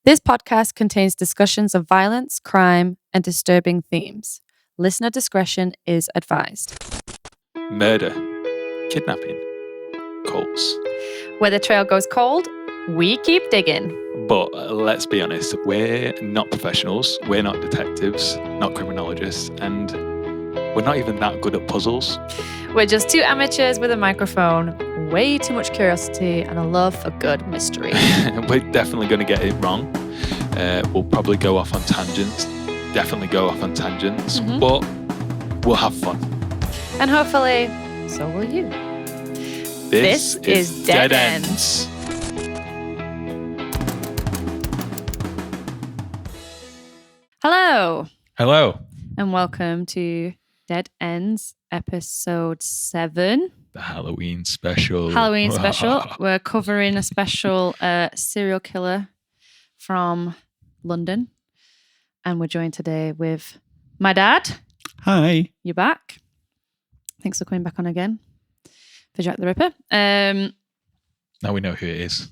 This podcast contains discussions of violence, crime, and disturbing themes. Listener discretion is advised. Murder, kidnapping, cults. Where the trail goes cold, we keep digging. But let's be honest, we're not professionals, we're not detectives, not criminologists, and we're not even that good at puzzles. We're just two amateurs with a microphone, way too much curiosity, and a love for good mystery. We're definitely going to get it wrong. We'll probably go off on tangents, but we'll have fun. And hopefully, so will you. This is Dead Ends. Hello, Hello. and welcome to Dead Ends, episode 7. The Halloween special. We're covering a special serial killer from London. And we're joined today with my dad. Hi. You're back. Thanks for coming back on again for Jack the Ripper. Now we know who it is.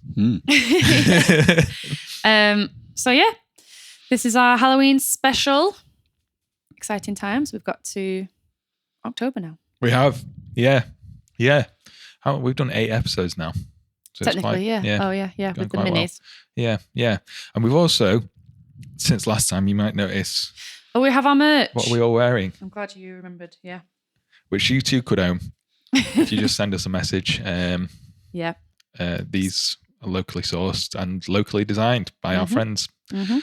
So yeah, this is our Halloween special. Exciting times. We've got to October now. We have. Yeah. We've done 8 episodes now. So Technically, yeah. Oh, yeah. With the minis. Well. Yeah. And we've also, since last time, you might notice. Oh, we have our merch. What are we all wearing? I'm glad you remembered. Yeah. Which you too could own if you just send us a message. Yeah. These are locally sourced and locally designed by our friends. Mm-hmm.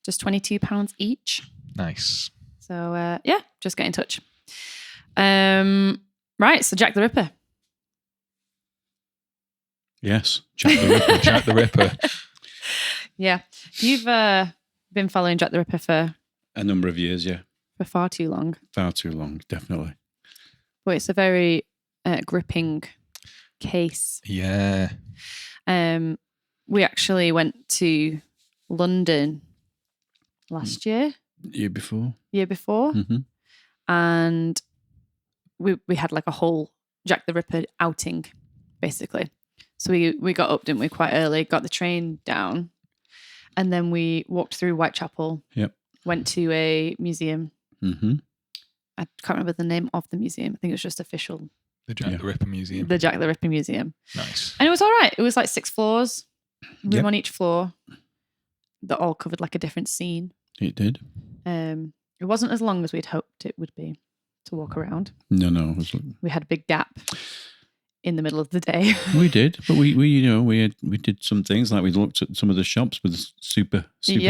Just £22 each. Nice. So, just get in touch. Right, so Jack the Ripper. Yes, Jack the Ripper. Jack the Ripper. Yeah. You've been following Jack the Ripper for A number of years, yeah. for far too long. Far too long, definitely. But it's a very gripping case. Yeah. We actually went to London last year. Year before. Mm-hmm. And we had like a whole Jack the Ripper outing, basically. So we got up, didn't we, quite early, got the train down, and then we walked through Whitechapel. Yep. Went to a museum. Mm-hmm. I can't remember the name of the museum. I think it was just official. The Jack the Ripper Museum. The Jack the Ripper Museum. Nice. And it was all right. It was like 6 floors, room Yep. on each floor, that all covered like a different scene. It did. It wasn't as long as we'd hoped it would be to walk around. No. We had a big gap in the middle of the day. We did, but we did some things, like we looked at some of the shops with super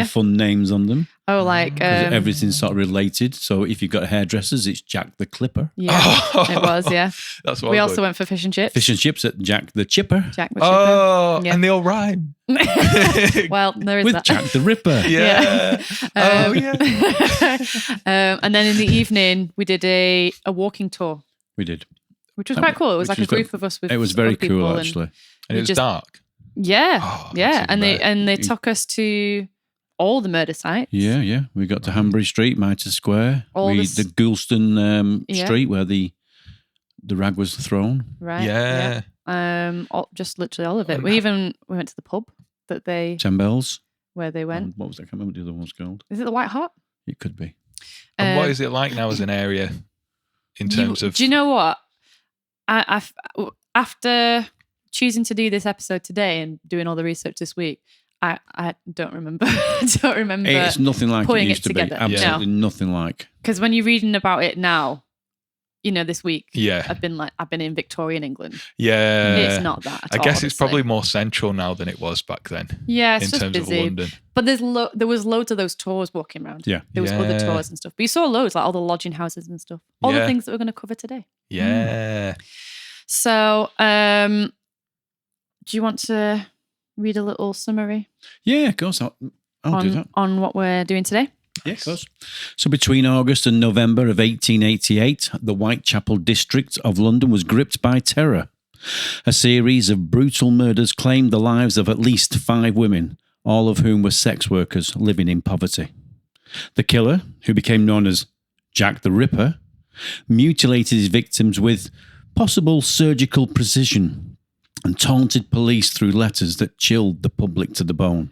fun names on them. Oh, like... 'Cause everything's sort of related. So if you've got hairdressers, it's Jack the Clipper. Yeah, it was, yeah. That's what we also went for fish and chips. Fish and chips at Jack the Chipper. Jack the Chipper. Oh, yeah. and they all rhyme. Well, there is with that. Jack the Ripper. Yeah. And then in the evening, we did a walking tour. We did. Which was quite cool. It was like a group of us with. It was very other people cool, actually. And it was dark. Yeah, Oh, yeah, that's and they took us to all the murder sites. Yeah. We got to Hanbury Street, Mitre Square, the Goulston Street where the rag was thrown. Right. Yeah. Just literally all of it. We went to the pub that they 10 Bells. where they went. What was that? I can't remember what the other one's called. Is it the White Hart? It could be. And what is it like now as an area in terms of... Do you know what? After choosing to do this episode today and doing all the research this week, I don't remember. It's nothing like putting it used it to together. be. Absolutely nothing like. Because when you're reading about it now, this week, Yeah. I've been in Victorian England. Yeah. It's not that at I all, guess it's honestly. probably more central now than it was back then. Yeah, it's in just terms busy. of London. But there was loads of those tours walking around. Yeah. There was other tours and stuff. But you saw loads, like all the lodging houses and stuff. All the things that we're going to cover today. Yeah. So, do you want to read a little summary? Yeah, of course. I'll do that. On what we're doing today? Yeah, of course. So between August and November of 1888, the Whitechapel district of London was gripped by terror. A series of brutal murders claimed the lives of at least 5 women, all of whom were sex workers living in poverty. The killer, who became known as Jack the Ripper, mutilated his victims with possible surgical precision and taunted police through letters that chilled the public to the bone.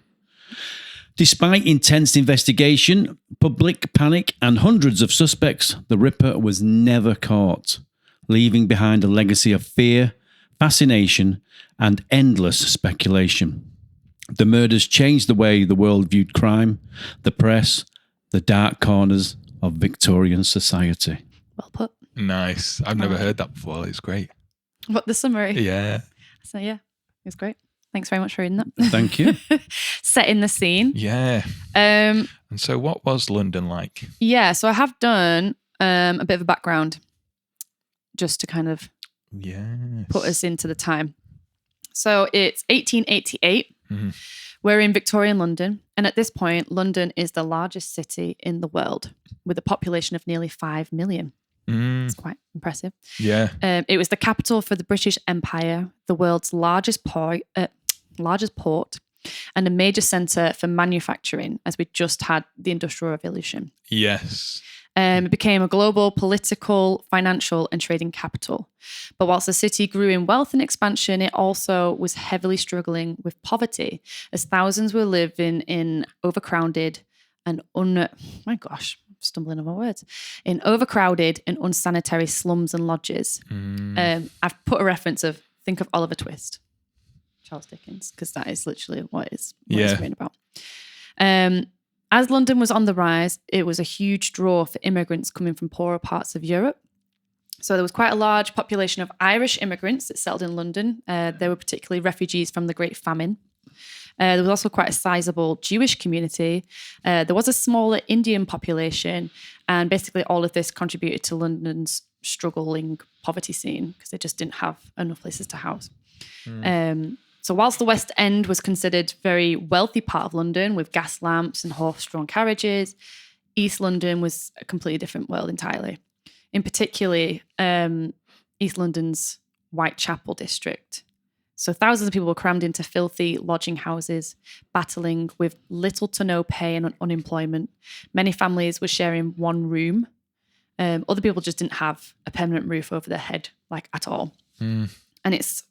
Despite intense investigation, public panic, and hundreds of suspects, the Ripper was never caught, leaving behind a legacy of fear, fascination, and endless speculation. The murders changed the way the world viewed crime, the press, the dark corners of Victorian society. Well put. Nice. I've never heard that before. It's great. What, the summary? Yeah. So yeah, it was great. Thanks very much for reading that. Thank you. Setting the scene. Yeah. And so what was London like? Yeah, so I have done a bit of a background just to kind of put us into the time. So it's 1888. Mm-hmm. We're in Victorian London. And at this point, London is the largest city in the world with a population of nearly 5 million. It's quite impressive. Yeah. It was the capital for the British Empire, the world's largest port, and a major centre for manufacturing, as we just had the Industrial Revolution. Yes. It became a global political, financial, and trading capital. But whilst the city grew in wealth and expansion, it also was heavily struggling with poverty, as thousands were living in overcrowded and stumbling over words, in overcrowded and unsanitary slums and lodges. I've put a reference of, think of Oliver Twist, Charles Dickens, because that is literally what it's written about. As London was on the rise, it was a huge draw for immigrants coming from poorer parts of Europe. So there was quite a large population of Irish immigrants that settled in London. They were particularly refugees from the Great Famine. There was also quite a sizable Jewish community. There was a smaller Indian population. And basically all of this contributed to London's struggling poverty scene because they just didn't have enough places to house. So whilst the West End was considered a very wealthy part of London with gas lamps and horse-drawn carriages, East London was a completely different world entirely. In particular, East London's Whitechapel district. So thousands of people were crammed into filthy lodging houses, battling with little to no pay and unemployment. Many families were sharing one room. Other people just didn't have a permanent roof over their head, like at all. And it's,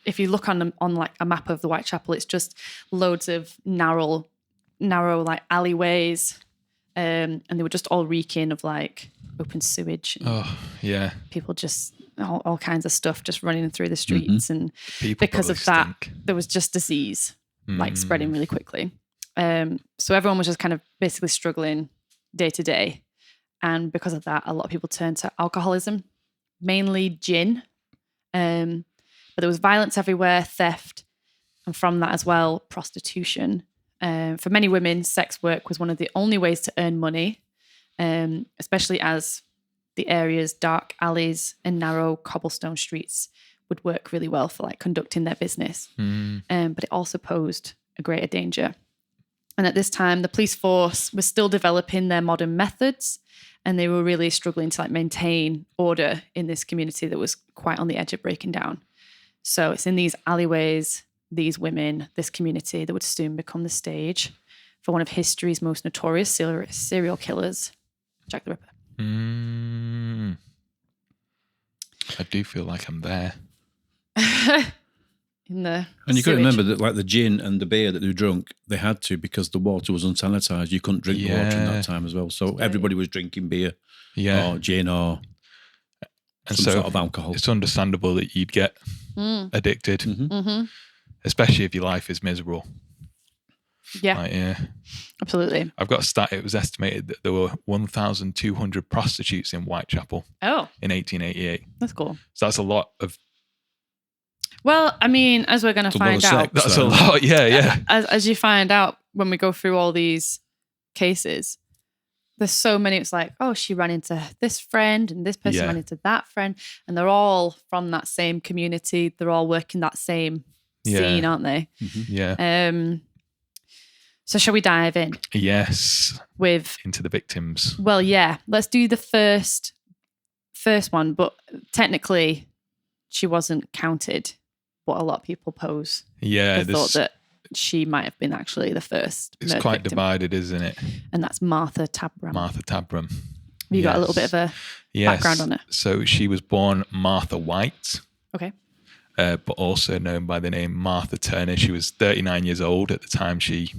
if you look on like a map of the Whitechapel, it's just loads of narrow like alleyways, and they were just all reeking of like open sewage. Oh yeah, people just all kinds of stuff just running through the streets, and People because of probably that, stink. there was just disease like spreading really quickly. So everyone was just kind of basically struggling day to day, and because of that, a lot of people turned to alcoholism, mainly gin. But there was violence everywhere, theft, and from that as well, prostitution. For many women, sex work was one of the only ways to earn money, especially as the area's dark alleys and narrow cobblestone streets would work really well for like conducting their business. But it also posed a greater danger. And at this time, the police force was still developing their modern methods, and they were really struggling to like maintain order in this community that was quite on the edge of breaking down. So it's in these alleyways, these women, this community that would soon become the stage for one of history's most notorious serial killers, Jack the Ripper. I do feel like I'm there. And you got to remember that like the gin and the beer that they drunk, they had to because the water was unsanitized. You couldn't drink water in that time as well. So everybody was drinking beer or gin or some sort of alcohol. It's understandable that you'd get addicted, especially if your life is miserable. Yeah. Like, Absolutely. I've got a stat. It was estimated that there were 1,200 prostitutes in Whitechapel in 1888. That's cool. So that's a lot of... Well, I mean, as we're going to find out... That's a lot, yeah. As you find out when we go through all these cases, there's so many. It's like, oh, she ran into this friend and this person ran into that friend. And they're all from that same community. They're all working that same scene, aren't they? Yeah. So shall we dive in? Yes. Into the victims. Well, yeah. Let's do the first one. But technically, she wasn't counted. What a lot of people pose. Yeah. They thought that she might have been actually the first. It's quite victim. divided, isn't it? And that's Martha Tabram. Have you got a little bit of a background on it? So she was born Martha White. Okay. But also known by the name Martha Turner. She was 39 years old at the time she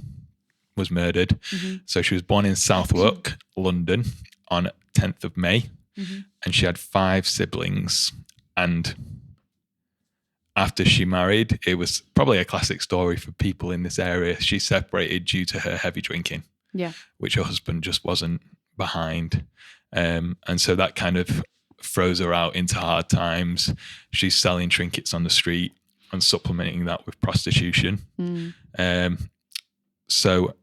was murdered. So she was born in Southwark, London, on 10th of May, and she had 5 siblings. And after she married, it was probably a classic story for people in this area. She separated due to her heavy drinking, which her husband just wasn't behind. And so that kind of throws her out into hard times. She's selling trinkets on the street and supplementing that with prostitution. So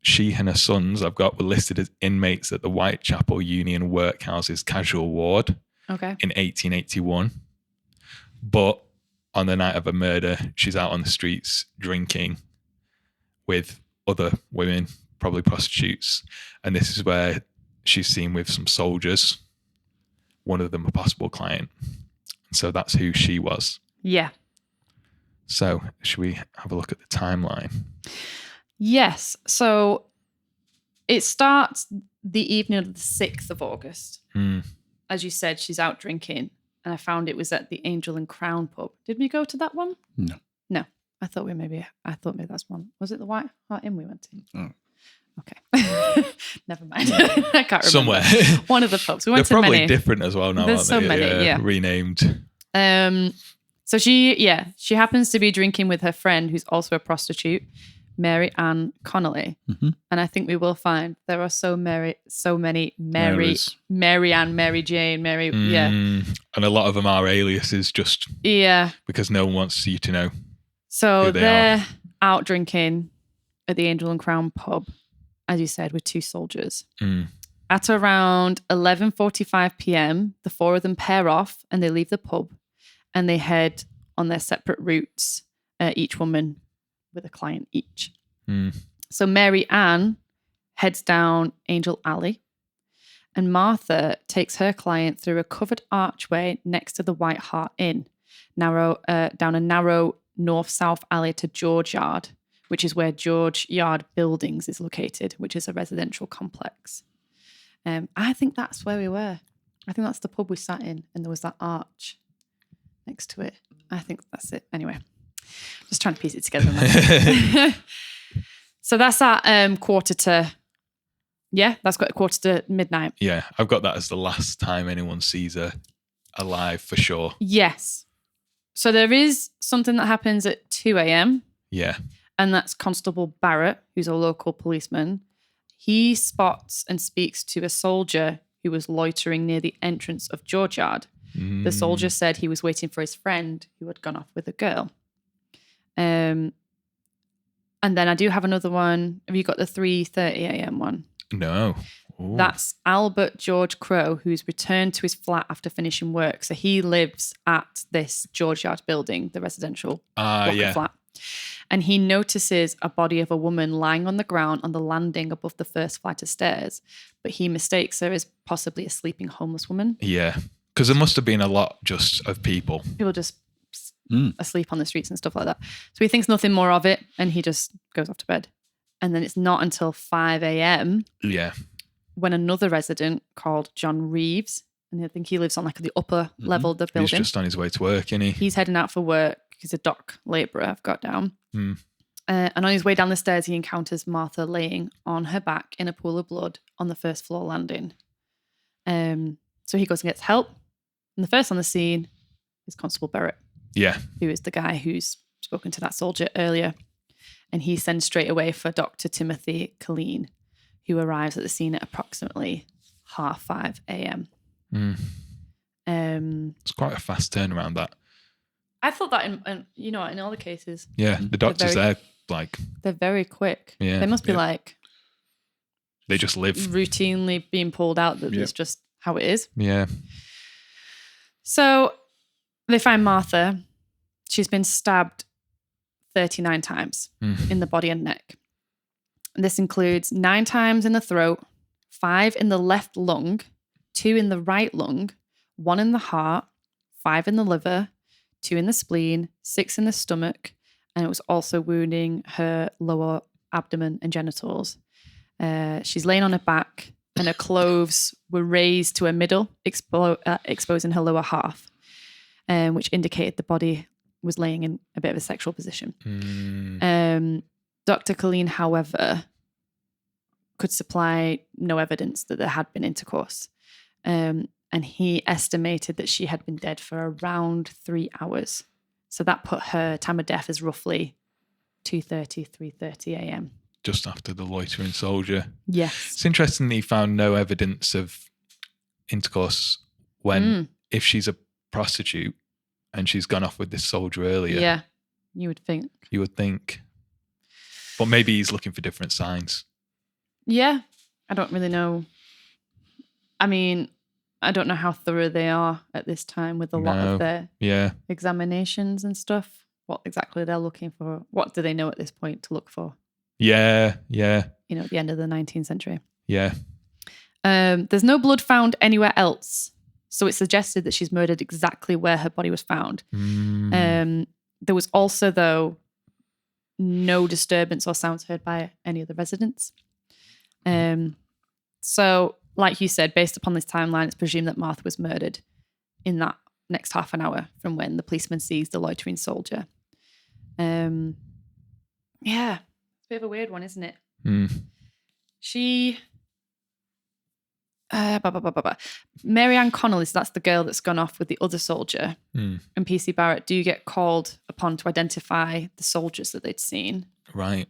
she and her sons, were listed as inmates at the Whitechapel Union Workhouse's casual ward in 1881. But on the night of her murder, she's out on the streets drinking with other women, probably prostitutes. And this is where she's seen with some soldiers, one of them a possible client. So that's who she was. Yeah. So should we have a look at the timeline? Yes. So it starts the evening of the 6th of August. As you said, she's out drinking. And I found it was at the Angel and Crown pub. Did we go to that one? No. I thought maybe that's one. Was it the White Hart Inn we went to? Oh. Okay. Never mind. I can't remember. Somewhere. One of the pubs. We went They're to probably many. different as well now. There's aren't so they? many, Renamed. So she happens to be drinking with her friend who's also a prostitute, Mary Ann Connolly. And I think we will find there are so many Marys. Mary Ann, Mary Jane, Mary, And a lot of them are aliases just because no one wants you to know. So who they they're are. out drinking at the Angel and Crown pub, as you said, with 2 soldiers. At around 11:45 p.m., the 4 of them pair off and they leave the pub and they head on their separate routes, each woman with a client each. So Mary Ann heads down Angel Alley and Martha takes her client through a covered archway next to the White Hart Inn, down a narrow north-south alley to George Yard, which is where George Yard Buildings is located, which is a residential complex. I think that's where we were. I think that's the pub we sat in, and there was that arch next to it. I think that's it. Anyway, just trying to piece it together. So that's at that's got 1:45 Yeah, I've got that as the last time anyone sees her alive for sure. Yes. So there is something that happens at 2 a.m. Yeah. And that's Constable Barrett, who's a local policeman. He spots and speaks to a soldier who was loitering near the entrance of George Yard. The soldier said he was waiting for his friend who had gone off with a girl. And then I do have another one. Have you got the 3:30 a.m. one? No. Ooh. That's Albert George Crow, who's returned to his flat after finishing work. So he lives at this George Yard building, the residential block of flat. And he notices a body of a woman lying on the ground on the landing above the first flight of stairs. But he mistakes her as possibly a sleeping homeless woman. Yeah. Because there must have been a lot just of people. People just asleep on the streets and stuff like that. So he thinks nothing more of it and he just goes off to bed. And then it's not until 5 a.m. Yeah. when another resident called John Reeves, and I think he lives on like the upper level of the building. He's just on his way to work, isn't he? He's heading out for work. He's a dock labourer, I've got down. And on his way down the stairs, he encounters Martha laying on her back in a pool of blood on the first floor landing. So he goes and gets help. And the first on the scene is Constable Barrett. Yeah. Who is the guy who's spoken to that soldier earlier. And he sends straight away for Dr. Timothy Colleen, who arrives at the scene at approximately 5:30 a.m. It's quite a fast turnaround, that. I thought that in all the cases. Yeah, the doctors there, like... They're very quick. Yeah, they must be like... They just live. Routinely being pulled out. That's just how it is. Yeah. So they find Martha. She's been stabbed 39 times in the body and neck. This includes 9 times in the throat, 5 in the left lung, 2 in the right lung, 1 in the heart, 5 in the liver, 2 in the spleen, 6 in the stomach, and it was also wounding her lower abdomen and genitals. She's laying on her back and her clothes were raised to her middle, exposing her lower half, which indicated the body was laying in a bit of a sexual position. Dr. Colleen, however, could supply no evidence that there had been intercourse. And he estimated that she had been dead for around 3 hours. So that put her time of death as roughly 2:30, 3:30 a.m. Just after the loitering soldier. Yes. It's interesting that he found no evidence of intercourse when, if she's a prostitute and she's gone off with this soldier earlier. Yeah, you would think. You would think. But maybe he's looking for different signs. Yeah, I don't really know. I mean, I don't know how thorough they are at this time with a lot of their examinations and stuff. What exactly they're looking for. What do they know at this point to look for? Yeah. At the end of the 19th century. Yeah. There's no blood found anywhere else. So it suggested that she's murdered exactly where her body was found. There was also, though, no disturbance or sounds heard by any of the residents. So, like you said, based upon this timeline, it's presumed that Martha was murdered in that next half an hour from when the policeman sees the loitering soldier. Yeah, it's a bit of a weird one, isn't it? She... Mary Ann Connell, that's the girl that's gone off with the other soldier. And PC Barrett do get called upon to identify the soldiers that they'd seen. Right.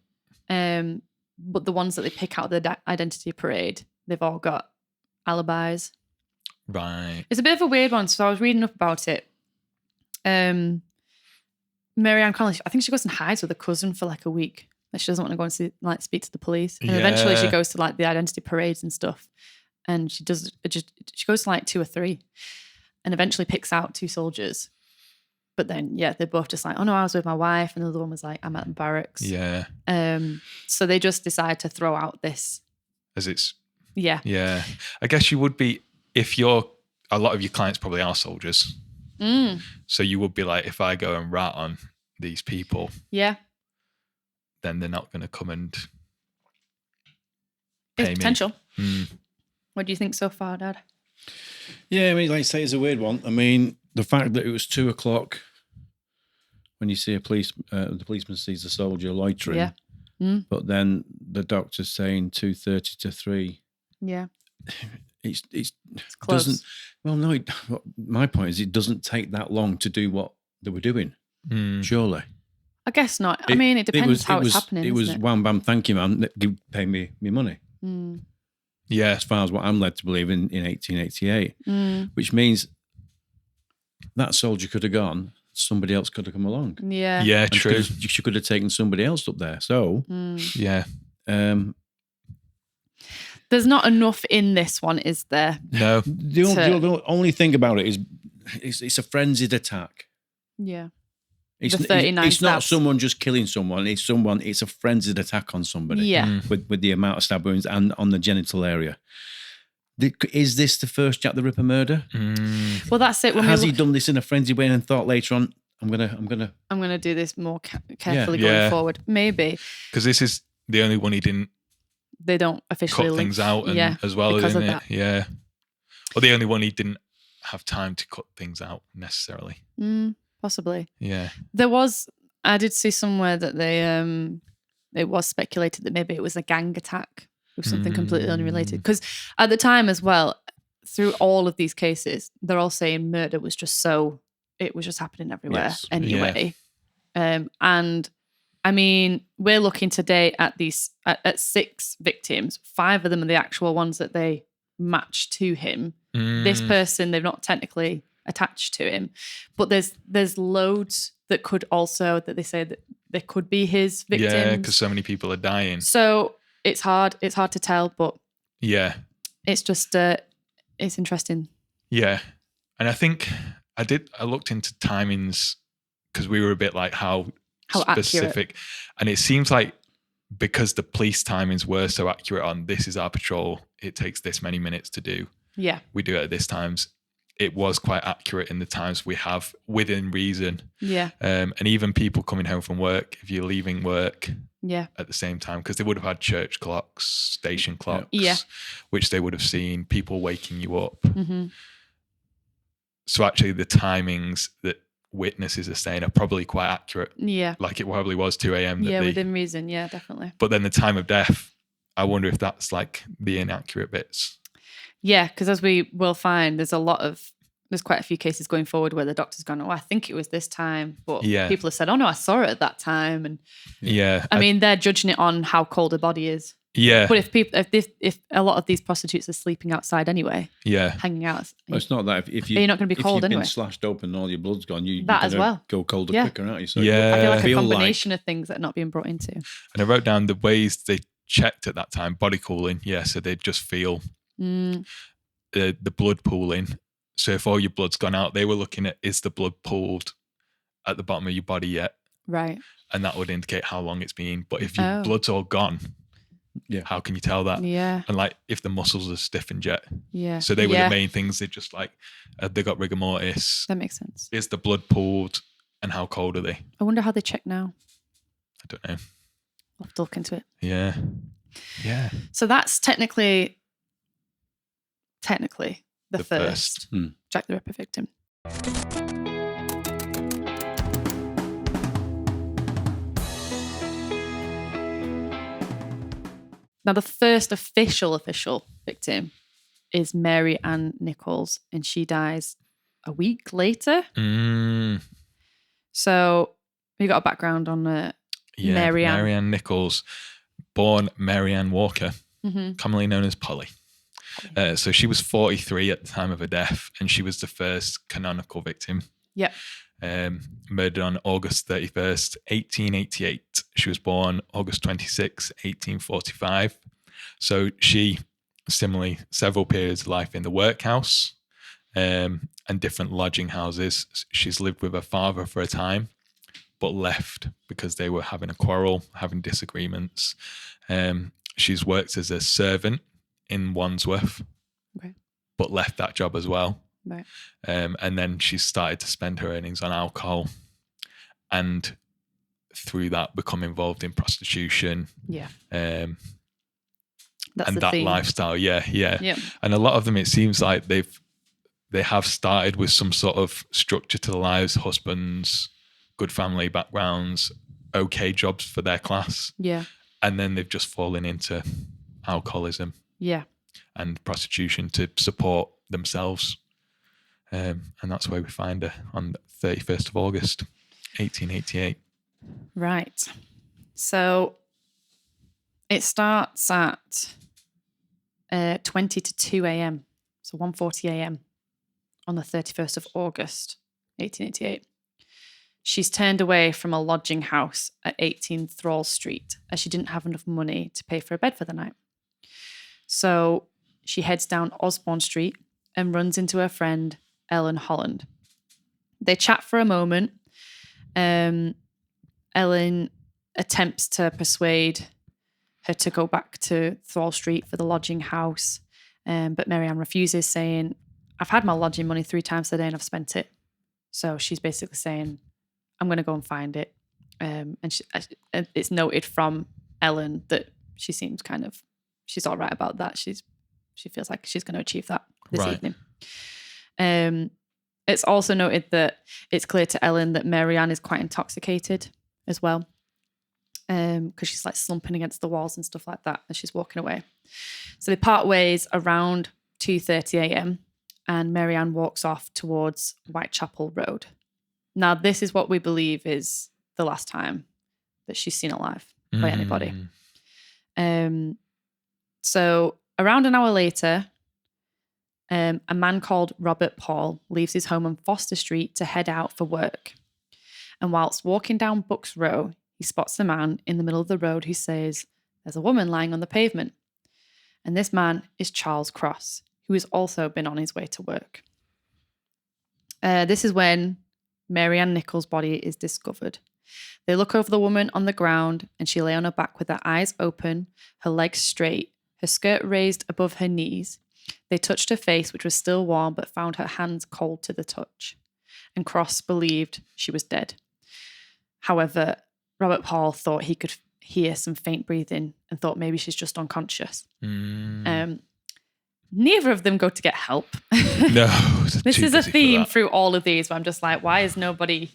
But the ones that they pick out of the identity parade, they've all got alibis. Right. It's a bit of a weird one. So I was reading up about it. Mary Ann Connell, I think she goes and hides with a cousin for like a week. Like she doesn't want to go and speak to the police. And eventually she goes to like the identity parades and stuff. And she goes to like 2 or 3 and eventually picks out 2 soldiers. But then, they're both just like, oh no, I was with my wife. And the other one was like, I'm at the barracks. Yeah. So they just decide to throw out this. As it's... Yeah. Yeah. I guess you would be, if a lot of your clients probably are soldiers. So you would be like, if I go and rat on these people. Yeah. Then they're not going to come and It's pay potential. me. What do you think so far, Dad? Yeah, I mean, like I say, it's a weird one. I mean, the fact that it was 2:00 when you see the policeman sees the soldier loitering. Yeah. But then the doctor's saying 2:30 to 3. Yeah. It's close. Doesn't. Well, no. My point is, it doesn't take that long to do what they were doing. Surely. I guess not. I mean, it depends how it's happening. It was wham bam, thank you, man. Pay me money. Yeah, as far as what I'm led to believe in 1888, which means that soldier could have gone, somebody else could have come along. Yeah. Yeah, true. She could have taken somebody else up there. So, yeah. There's not enough in this one, is there? No. The only thing about it is it's a frenzied attack. Yeah. It's not stabs. someone just killing someone. It's a frenzied attack on somebody. Yeah. With the amount of stab wounds and on the genital area. Is this the first Jack the Ripper murder? Well, that's it. Has he done this in a frenzied way and thought later on, I'm gonna do this more carefully going forward? Maybe because this is the only one he didn't. They don't officially cut things out, as well, isn't it? Yeah. Or the only one he didn't have time to cut things out necessarily. Possibly. Yeah. I did see somewhere that it was speculated that maybe it was a gang attack or something completely unrelated. Because at the time as well, through all of these cases, they're all saying murder was just it was just happening everywhere anyway. Yeah. And I mean, we're looking today at 6 victims. 5 of them are the actual ones that they match to him. This person, they've not technically attached to him, but there's loads that could also, that they say that they could be his victims. Yeah, because so many people are dying. So it's hard to tell, but yeah, it's just it's interesting. Yeah, and I think I looked into timings because we were a bit like how specific, accurate. And it seems like because the police timings were so accurate on this is our patrol, it takes this many minutes to do. Yeah, we do it at this times. It was quite accurate in the times we have within reason. Yeah. And even people coming home from work, if you're leaving work at the same time, because they would have had church clocks, station clocks, which they would have seen, people waking you up. So actually the timings that witnesses are saying are probably quite accurate. Yeah. Like it probably was 2 a.m. Yeah, within reason. Yeah, definitely. But then the time of death, I wonder if that's like the inaccurate bits. Yeah, because as we will find, there's quite a few cases going forward where the doctor's gone, oh, I think it was this time. But people have said, oh no, I saw it at that time. And I mean, they're judging it on how cold a body is. Yeah. But if a lot of these prostitutes are sleeping outside anyway, hanging out. Well, it's not that if you're not going to be cold anyway. If you've been slashed open and all your blood's gone, you're as well go colder quicker, aren't you? So I feel like a combination of things that are not being brought into. And I wrote down the ways they checked at that time, body cooling. Yeah, so they'd just feel the blood pooling. So if all your blood's gone out, they were looking at, is the blood pooled at the bottom of your body yet? Right. And that would indicate how long it's been. But if your blood's all gone, how can you tell that? Yeah. And like if the muscles are stiffened yet. Yeah. So they were the main things. They just like, they got rigor mortis. That makes sense. Is the blood pooled and how cold are they? I wonder how they check now. I don't know. I'll have to look into it. Yeah. Yeah. So that's technically the first Jack the Ripper victim. Now, the first official victim is Mary Ann Nichols, and she dies a week later. So we got a background on Mary Ann Nichols, born Mary Ann Walker, commonly known as Polly. So she was 43 at the time of her death, and she was the first canonical victim. Yep. Murdered on August 31st, 1888. She was born August 26, 1845. So she, similarly, several periods of life in the workhouse and different lodging houses. She's lived with her father for a time, but left because they were having a quarrel, having disagreements. She's worked as a servant in Wandsworth, but left that job as well. Right. And then she started to spend her earnings on alcohol, and through that become involved in prostitution. Yeah. And That's that theme. lifestyle. Yeah. And a lot of them, it seems like they have started with some sort of structure to their lives, husbands, good family backgrounds, okay jobs for their class. Yeah. And then they've just fallen into alcoholism. Yeah. And prostitution to support themselves. And that's where we find her on the 31st of August, 1888. Right. So it starts at 20 to 2 a.m. So 1:40 a.m. on the 31st of August, 1888. She's turned away from a lodging house at 18 Thrall Street as she didn't have enough money to pay for a bed for the night. So she heads down Osborne Street and runs into her friend, Ellen Holland. They chat for a moment. Ellen attempts to persuade her to go back to Thrall Street for the lodging house, but Mary Ann refuses, saying, I've had my lodging money 3 times a day and I've spent it. So she's basically saying, I'm going to go and find it. And it's noted from Ellen that she seems she's all right about that. She feels like she's going to achieve that this evening. It's also noted that it's clear to Ellen that Mary Ann is quite intoxicated as well, because she's like slumping against the walls and stuff like that as she's walking away. So they part ways around 2:30 a.m. and Mary Ann walks off towards Whitechapel Road. Now, this is what we believe is the last time that she's seen alive by anybody. So around an hour later, a man called Robert Paul leaves his home on Foster Street to head out for work. And whilst walking down Bucks Row, he spots a man in the middle of the road who says, there's a woman lying on the pavement. And this man is Charles Cross, who has also been on his way to work. This is when Mary Ann Nichols' body is discovered. They look over the woman on the ground, and she lay on her back with her eyes open, her legs straight, her skirt raised above her knees. They touched her face, which was still warm, but found her hands cold to the touch. And Cross believed she was dead. However, Robert Paul thought he could hear some faint breathing and thought maybe she's just unconscious. Neither of them go to get help. No. This is a theme through all of these where I'm just like, why is nobody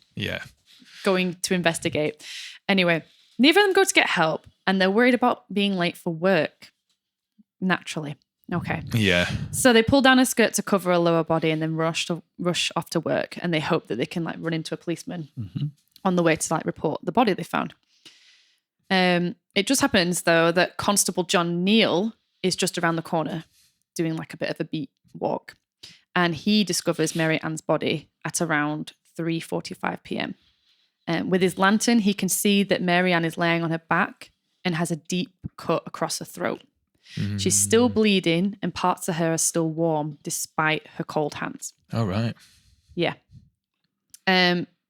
going to investigate? Anyway, neither of them go to get help. and they're worried about being late for work. Naturally. Okay. Yeah. So they pull down her skirt to cover her lower body and then rush off to work, and they hope that they can like run into a policeman on the way to like report the body they found. It just happens though that Constable John Neal is just around the corner doing like a bit of a beat walk, and he discovers Mary Ann's body at around 3:45 p.m. With his lantern, he can see that Mary Ann is laying on her back and has a deep cut across her throat. She's still bleeding and parts of her are still warm despite her cold hands. All right. Yeah.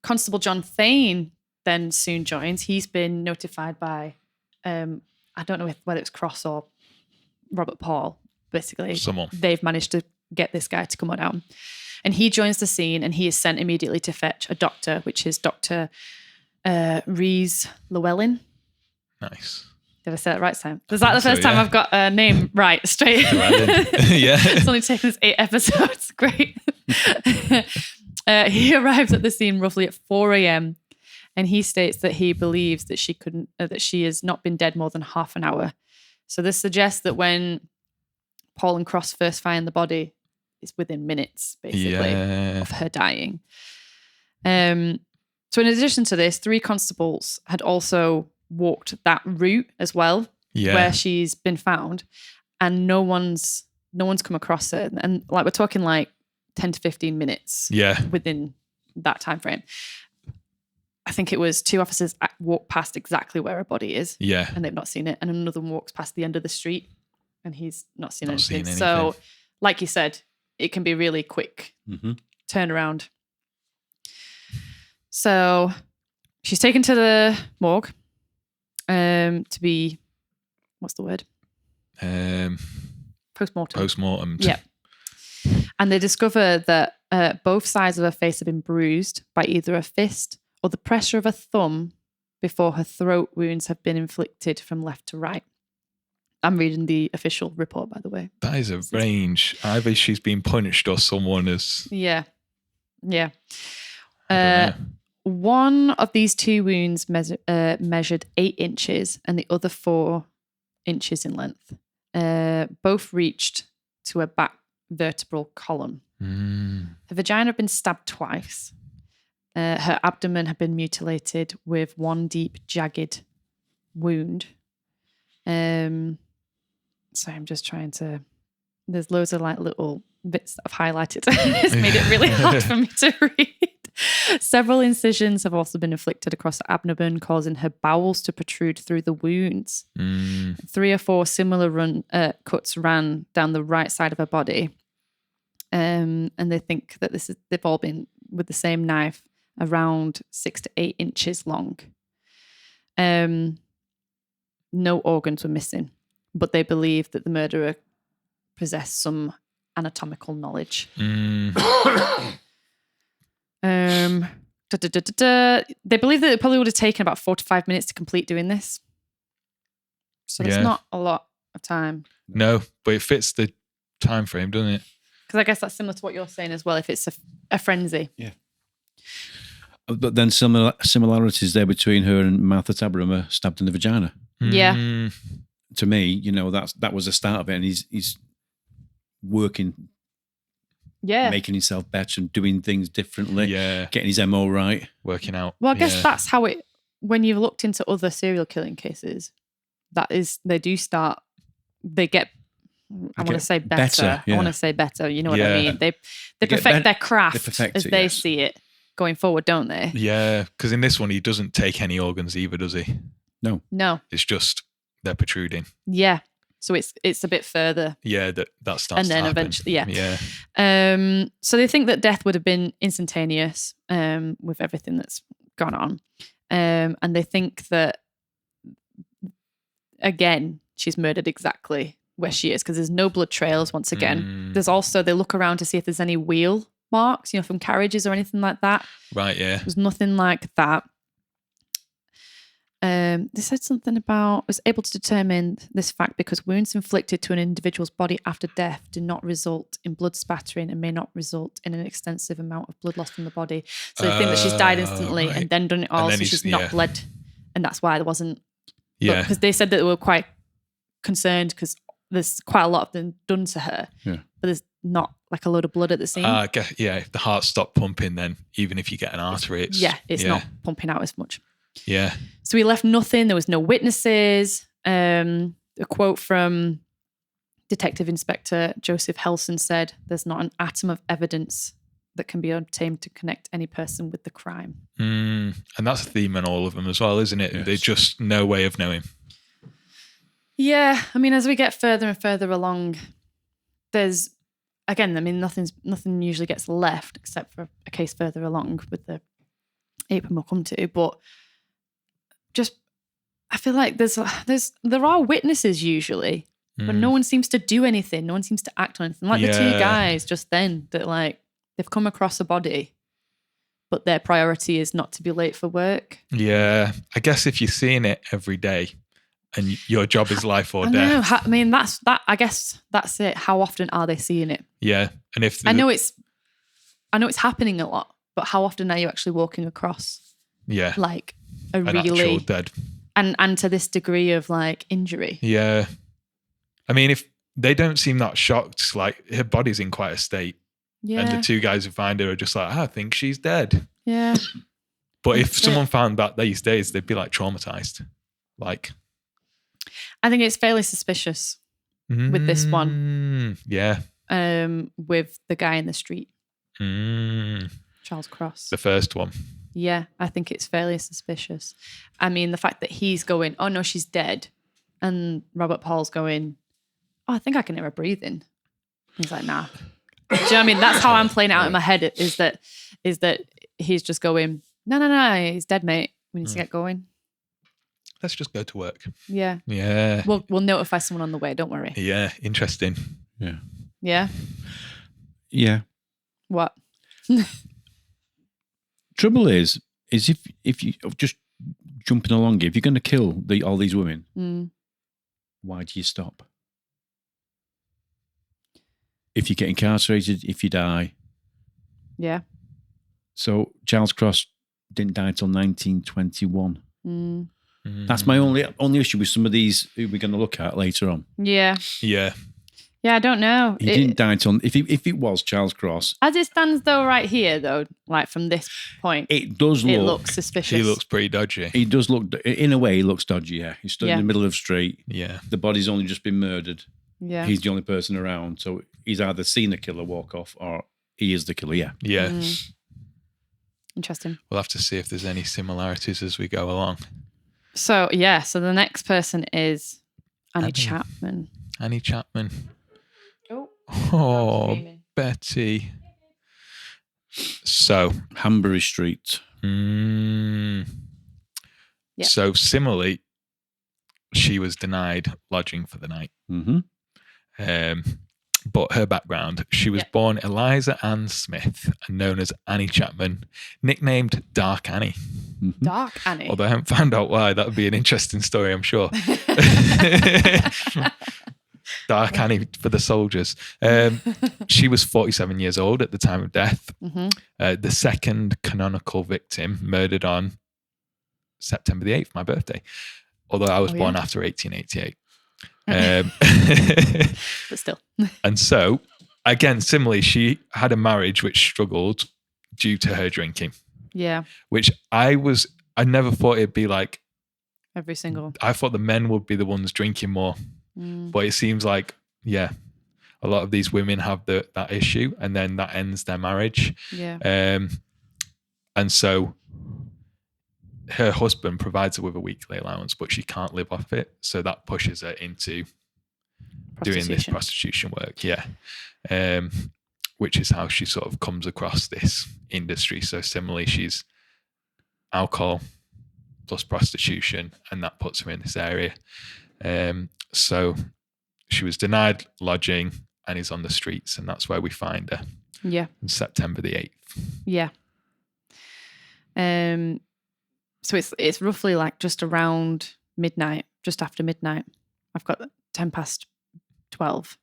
Constable John Thane then soon joins. He's been notified by, I don't know whether it's Cross or Robert Paul, basically. Someone. They've managed to get this guy to come on out. And he joins the scene and he is sent immediately to fetch a doctor, which is Dr. Rhys Llewellyn. Nice. Did I say that right, Sam? Is that the first time I've got a name right straight? Yeah. It's only taken us 8 episodes. Great. He arrives at the scene roughly at 4 a.m. and he states that he believes that she has not been dead more than half an hour. So this suggests that when Paul and Cross first find the body, it's within minutes, basically, of her dying. So in addition to this, 3 constables had also walked that route as well, where she's been found, and no one's come across her. And like we're talking like 10 to 15 minutes within that time frame. I think it was 2 officers walk past exactly where her body is, and they've not seen it, and another one walks past the end of the street and he's not seen anything. So like you said, it can be really quick turnaround. So she's taken to the morgue to be, what's the word? Postmortem. Postmortem. Yeah. And they discover that both sides of her face have been bruised by either a fist or the pressure of a thumb before her throat wounds have been inflicted from left to right. I'm reading the official report, by the way. That is a range. Either she's been punched or someone is... Yeah. One of these 2 wounds measured 8 inches and the other 4 inches in length. Both reached to her back vertebral column. Her vagina had been stabbed twice. Her abdomen had been mutilated with 1 deep, jagged wound. Sorry, I'm just trying to... There's loads of like little bits that I've highlighted. It's made it really hard for me to read. Several incisions have also been inflicted across the abdomen, causing her bowels to protrude through the wounds. 3 or 4 similar cuts ran down the right side of her body. And they think that they've all been with the same knife, around 6 to 8 inches long. No organs were missing, but they believe that the murderer possessed some anatomical knowledge. They believe that it probably would have taken about 4 to 5 minutes to complete doing this. So there's not a lot of time. No, but it fits the time frame, doesn't it? Because I guess that's similar to what you're saying as well, if it's a frenzy. Yeah. But then similarities there between her and Martha Tabram are stabbed in the vagina. Yeah. To me, that was the start of it, and he's working, making himself better and doing things differently, getting his MO right, working out. Well, I guess that's how it. When you've looked into other serial killing cases, they get. I want to say better. I want to say better. You know what I mean? They perfect their craft as they see it going forward, don't they? Yeah, because in this one, he doesn't take any organs either, does he? No. It's just they're protruding. Yeah. So it's a bit further. Yeah, that starts and then to eventually, Yeah. So they think that death would have been instantaneous with everything that's gone on. And they think that, again, she's murdered exactly where she is because there's no blood trails once again. There's also, they look around to see if there's any wheel marks, from carriages or anything like that. Right, yeah. There's nothing like that. They said something about was able to determine this fact because wounds inflicted to an individual's body after death do not result in blood spattering and may not result in an extensive amount of blood loss from the body. So they think that she's died instantly and then done it all, so she's not bled, and that's why there wasn't Yeah. Because they said that they were quite concerned because there's quite a lot of them done to her. Yeah. But there's not like a load of blood at the scene. If the heart stopped pumping, then even if you get an artery, it's not pumping out as much. Yeah. So we left nothing. There was no witnesses. A quote from Detective Inspector Joseph Helson said, "There's not an atom of evidence that can be obtained to connect any person with the crime." And that's a theme in all of them as well, isn't it? Yes. There's just no way of knowing. Yeah. I mean, as we get further and further along, there's, again, I mean, nothing usually gets left except for a case further along with the April we'll come to. But just, I feel like there are witnesses usually, but no one seems to do anything. No one seems to act on anything. Like the two guys just then that like they've come across a body, but their priority is not to be late for work. Yeah. I guess if you're seeing it every day and your job is life or death. I mean, that's I guess that's it. How often are they seeing it? Yeah. And if I know it's happening a lot, but how often are you actually walking across like an really actual dead and to this degree of like injury? Yeah. I mean, if they don't seem that shocked, like her body's in quite a state. Yeah. And the two guys who find her are just like, I think she's dead. Yeah. But if someone found that these days, they'd be like traumatized. Like, I think it's fairly suspicious with this one. Yeah. With the guy in the street. Charles Cross. The first one. Yeah, I think it's fairly suspicious. I mean, the fact that he's going, oh no, she's dead. And Robert Paul's going, oh, I think I can hear her breathing. He's like, nah. Do you know what I mean? That's how I'm playing it out in my head is that he's just going, no, he's dead, mate. We need to get going. Let's just go to work. Yeah. Yeah. We'll notify someone on the way, don't worry. Yeah, interesting. Yeah. Yeah? Yeah. What? Trouble is if you just jumping along, if you're going to kill all these women, why do you stop? If you get incarcerated, if you die. Yeah. So Charles Cross didn't die until 1921. That's my only issue with some of these who we're going to look at later on. Yeah. Yeah. Yeah, I don't know. He didn't die until if it was Charles Cross. As it stands though, right here though, like from this point, it looks suspicious. He looks pretty dodgy. He does look, in a way, he looks dodgy. Yeah, he's stood in the middle of the street. Yeah, the body's only just been murdered. Yeah, he's the only person around, so he's either seen the killer walk off or he is the killer. Yeah, yeah. Interesting. We'll have to see if there's any similarities as we go along. So the next person is Annie Chapman. Annie Chapman. Oh, Betty. So, Hanbury Street. Yeah. So, similarly, she was denied lodging for the night. But her background, she was born Eliza Ann Smith and known as Annie Chapman, nicknamed Dark Annie. Dark Annie. Although I haven't found out why. That would be an interesting story, I'm sure. Dark Annie for the soldiers. She was 47 years old at the time of death. The second canonical victim, murdered on September the 8th, my birthday. Although I was born after 1888. But still. And so, again, similarly, she had a marriage which struggled due to her drinking. Yeah. Which I never thought it'd be like every single. I thought the men would be the ones drinking more. But it seems like, a lot of these women have that issue, and then that ends their marriage. Yeah. And so her husband provides her with a weekly allowance, but she can't live off it. So that pushes her into doing this prostitution work. Yeah. Which is how she sort of comes across this industry. So similarly, she's alcohol plus prostitution, and that puts her in this area. So she was denied lodging and is on the streets, and that's where we find her. Yeah. On September the 8th. Yeah. So it's roughly like just around midnight, just after midnight. I've got 12:10.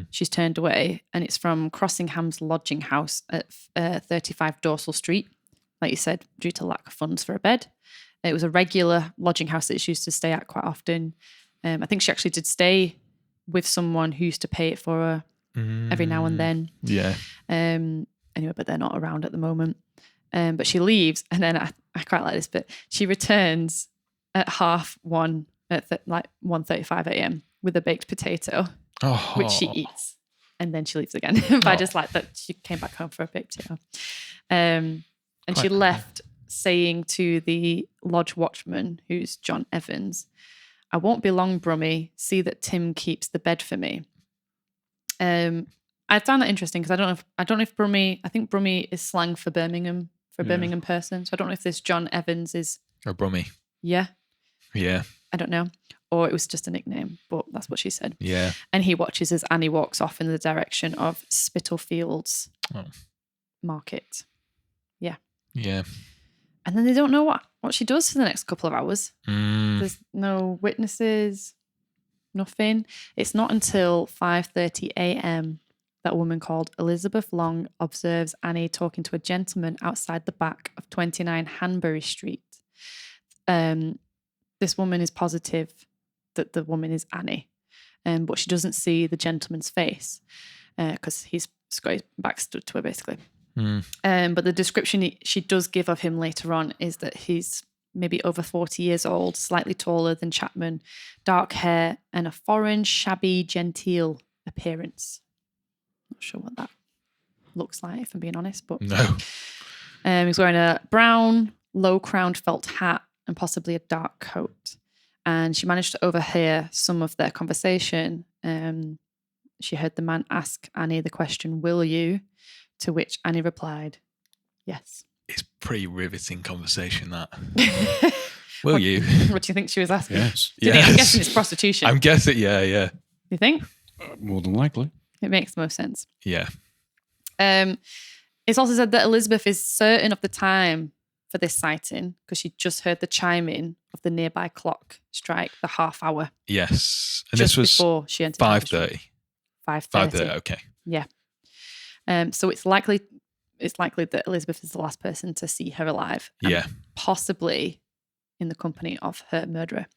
She's turned away, and it's from Crossingham's lodging house at 35 Dorsal Street. Like you said, due to lack of funds for a bed. It was a regular lodging house that she used to stay at quite often. I think she actually did stay with someone who used to pay it for her every now and then. Yeah. Anyway, but they're not around at the moment. But she leaves, and then I quite like this bit. She returns at 1:30 at 1:35 a.m. with a baked potato, which she eats, and then she leaves again. But I just like that she came back home for a baked potato. And she left saying to the lodge watchman, who's John Evans, "I won't be long, Brummy. See that Tim keeps the bed for me." I found that interesting because I don't know if Brummy. I think Brummy is slang for Birmingham, for a Birmingham person. So I don't know if this John Evans is or Brummy. Yeah. Yeah. I don't know. Or it was just a nickname, but that's what she said. Yeah. And he watches as Annie walks off in the direction of Spitalfields Market. Yeah. Yeah. And then they don't know what she does for the next couple of hours. There's no witnesses, nothing. It's not until 5:30 a.m. that a woman called Elizabeth Long observes Annie talking to a gentleman outside the back of 29 Hanbury Street. This woman is positive that the woman is Annie, but she doesn't see the gentleman's face because he's got his back stood to her, basically. But the description she does give of him later on is that he's maybe over 40 years old, slightly taller than Chapman, dark hair, and a foreign, shabby, genteel appearance. Not sure what that looks like, if I'm being honest. But no. He's wearing a brown, low-crowned felt hat and possibly a dark coat. And she managed to overhear some of their conversation. She heard the man ask Annie the question, "Will you?" To which Annie replied, "Yes." It's pretty riveting conversation, that. Will you? What do you think she was asking? Yes. I'm guessing it's prostitution. I'm guessing, yeah. You think? More than likely. It makes the most sense. Yeah. It's also said that Elizabeth is certain of the time for this sighting because she just heard the chiming of the nearby clock strike the half hour. Yes. And just this was before she entered 5:30. 5:30. Okay. Yeah. So it's likely that Elizabeth is the last person to see her alive. Yeah. Possibly in the company of her murderer.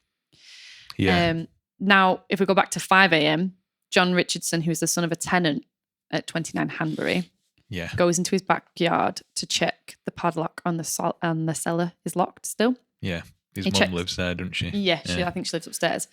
Yeah. Now, if we go back to 5 a.m., John Richardson, who is the son of a tenant at 29 Hanbury, goes into his backyard to check the padlock on the cellar is locked still. Yeah. His mum lives there, doesn't she? Yeah, I think she lives upstairs.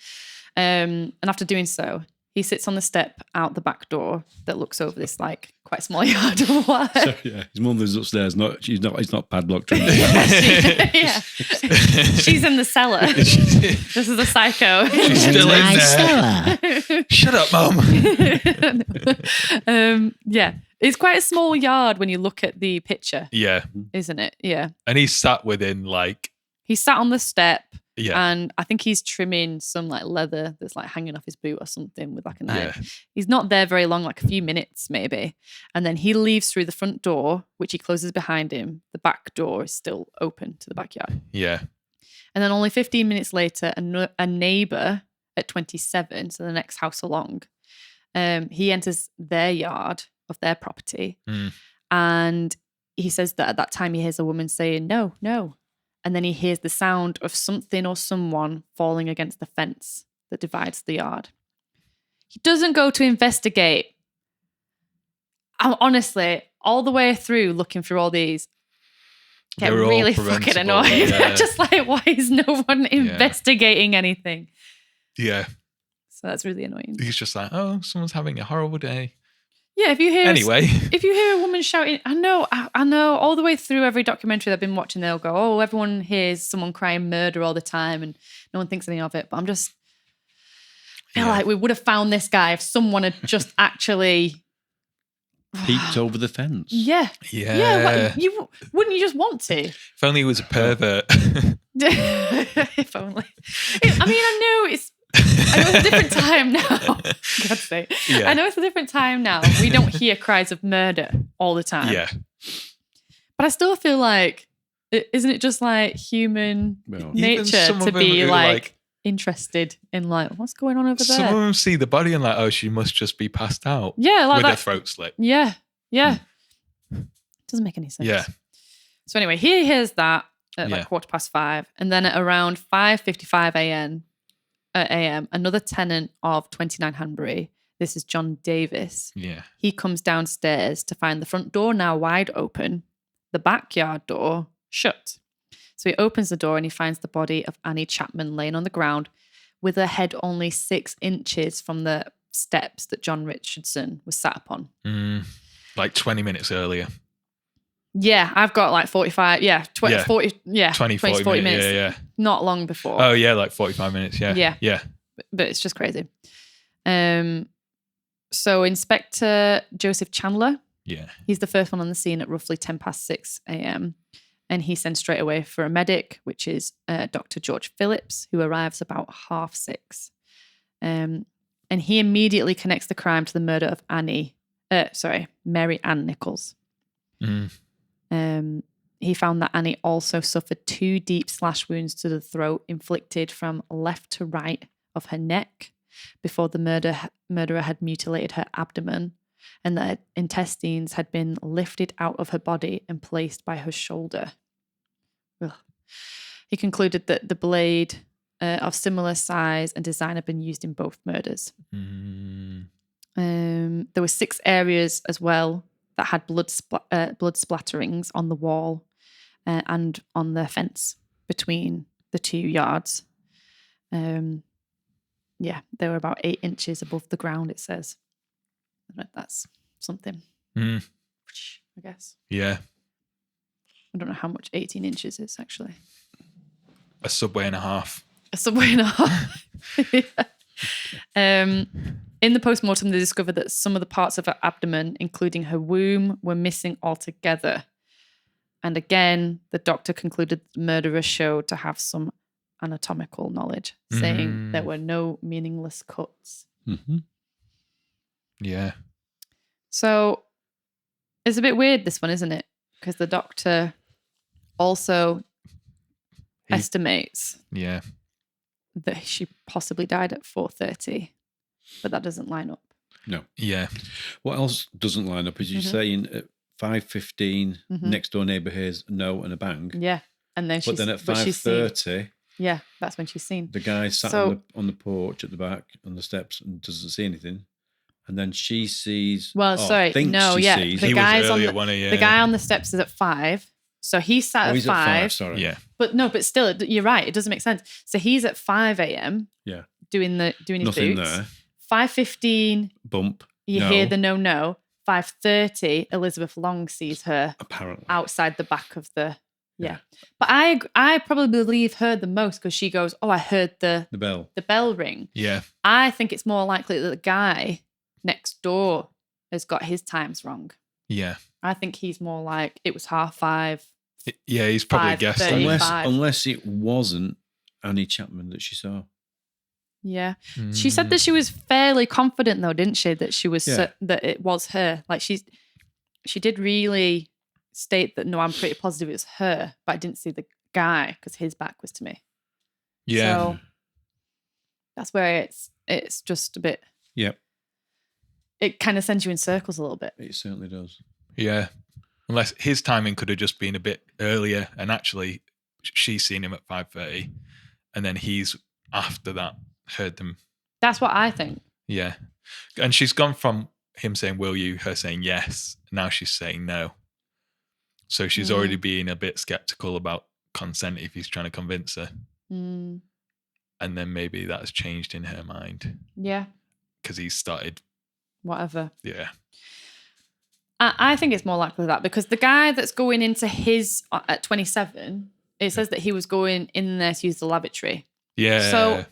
And after doing so, he sits on the step out the back door that looks over this quite small yard of water. So, his mum lives upstairs. It's not padlocked. Yeah. She's in the cellar. This is a psycho. She's still in there. Shut up, Mum. Yeah. It's quite a small yard when you look at the picture. Yeah. Isn't it? Yeah. And he's sat within He sat on the step. Yeah. And I think he's trimming some leather that's hanging off his boot or something with a knife. Yeah. He's not there very long, a few minutes maybe. And then he leaves through the front door, which he closes behind him. The back door is still open to the backyard. Yeah. And then only 15 minutes later, a neighbour at 27, so the next house along, he enters their yard of their property. And he says that at that time he hears a woman saying, "No, no." And then he hears the sound of something or someone falling against the fence that divides the yard. He doesn't go to investigate. I'm honestly, all the way through looking through all these, get really fucking annoyed. Yeah. Just why is no one investigating anything? Yeah. So that's really annoying. He's just someone's having a horrible day. Yeah, if you hear if you hear a woman shouting, I know, all the way through every documentary that I've been watching, they'll go, "Oh, everyone hears someone crying murder all the time, and no one thinks anything of it." But I feel like we would have found this guy if someone had just actually peeked over the fence. Yeah. Wouldn't you just want to? If only he was a pervert. If only. I know it's a different time now. God's sake. Yeah. I know it's a different time now. We don't hear cries of murder all the time. Yeah. But I still feel isn't it just human nature to be interested in what's going on over there? Some of them see the body and she must just be passed out. Yeah, with her throat slit. Yeah. Doesn't make any sense. Yeah. So anyway, he hears that at Yeah. like 5:15. And then at around 5:55 a.m., another tenant of 29 Hanbury, this is John Davis, Yeah. he comes downstairs to find the front door now wide open, the backyard door shut. So he opens the door and he finds the body of Annie Chapman laying on the ground with her head only 6 inches from the steps that John Richardson was sat upon. Like 20 minutes earlier. Yeah, I've got like 45, 20, 40, 20, 40 minutes. Yeah. Not long before. Oh, yeah, like 45 minutes. Yeah. Yeah. Yeah. But it's just crazy. So Inspector Joseph Chandler, Yeah. he's the first one on the scene at roughly 6:10 a.m. And he sends straight away for a medic, which is Dr. George Phillips, who arrives about 6:30. And he immediately connects the crime to the murder of Mary Ann Nichols. He found that Annie also suffered 2 deep slash wounds to the throat inflicted from left to right of her neck before the murderer had mutilated her abdomen, and that her intestines had been lifted out of her body and placed by her shoulder. Ugh. He concluded that the blade of similar size and design had been used in both murders. There were 6 areas as well that had blood splatterings on the wall and on the fence between the 2 yards. They were about 8 inches above the ground, it says. That's something, I guess. Yeah. I don't know how much 18 inches is, actually. A subway and a half. A subway and a half. In the postmortem, they discovered that some of the parts of her abdomen, including her womb, were missing altogether. And again, the doctor concluded the murderer showed to have some anatomical knowledge, saying there were no meaningless cuts. Yeah. So it's a bit weird, this one, isn't it? Because the doctor also estimates that she possibly died at 4:30, but that doesn't line up. No. Yeah. What else doesn't line up is you saying at 5:15, next door neighbour hears no and a bang. Yeah. And then But then at 5:30, yeah, that's when she's seen. the guy sat on the porch at the back on the steps and doesn't see anything. And then she sees. The guy on the steps is at 5. So he sat at 5. He's at 5, sorry. Yeah. But still, you're right. It doesn't make sense. So he's at 5 a.m. Yeah. doing his Nothing boots. there. 5:15. Bump. You hear the no. 5:30. Elizabeth Long sees her apparently outside the back of the. Yeah. But I probably believe her the most because she goes, "Oh, I heard the bell ring." Yeah. I think it's more likely that the guy next door has got his times wrong. Yeah. I think he's more like it was 5:30. Yeah, he's probably guessed. Unless it wasn't Annie Chapman that she saw. Yeah. She said that she was fairly confident though, didn't she? That she was that it was her. Like she did really state that, no, I'm pretty positive it was her, but I didn't see the guy because his back was to me. Yeah. So that's where it's just a bit. Yep. It kind of sends you in circles a little bit. It certainly does. Yeah. Unless his timing could have just been a bit earlier and actually she's seen him at 5:30 and then he's after that heard them. That's what I think. Yeah. And she's gone from him saying, will you, her saying yes. Now she's saying no. So she's already being a bit skeptical about consent if he's trying to convince her. And then maybe that's changed in her mind. Yeah. Because he's started. Whatever. Yeah. I think it's more likely that because the guy that's going into his at 27, it says that he was going in there to use the lavatory. Yeah. So,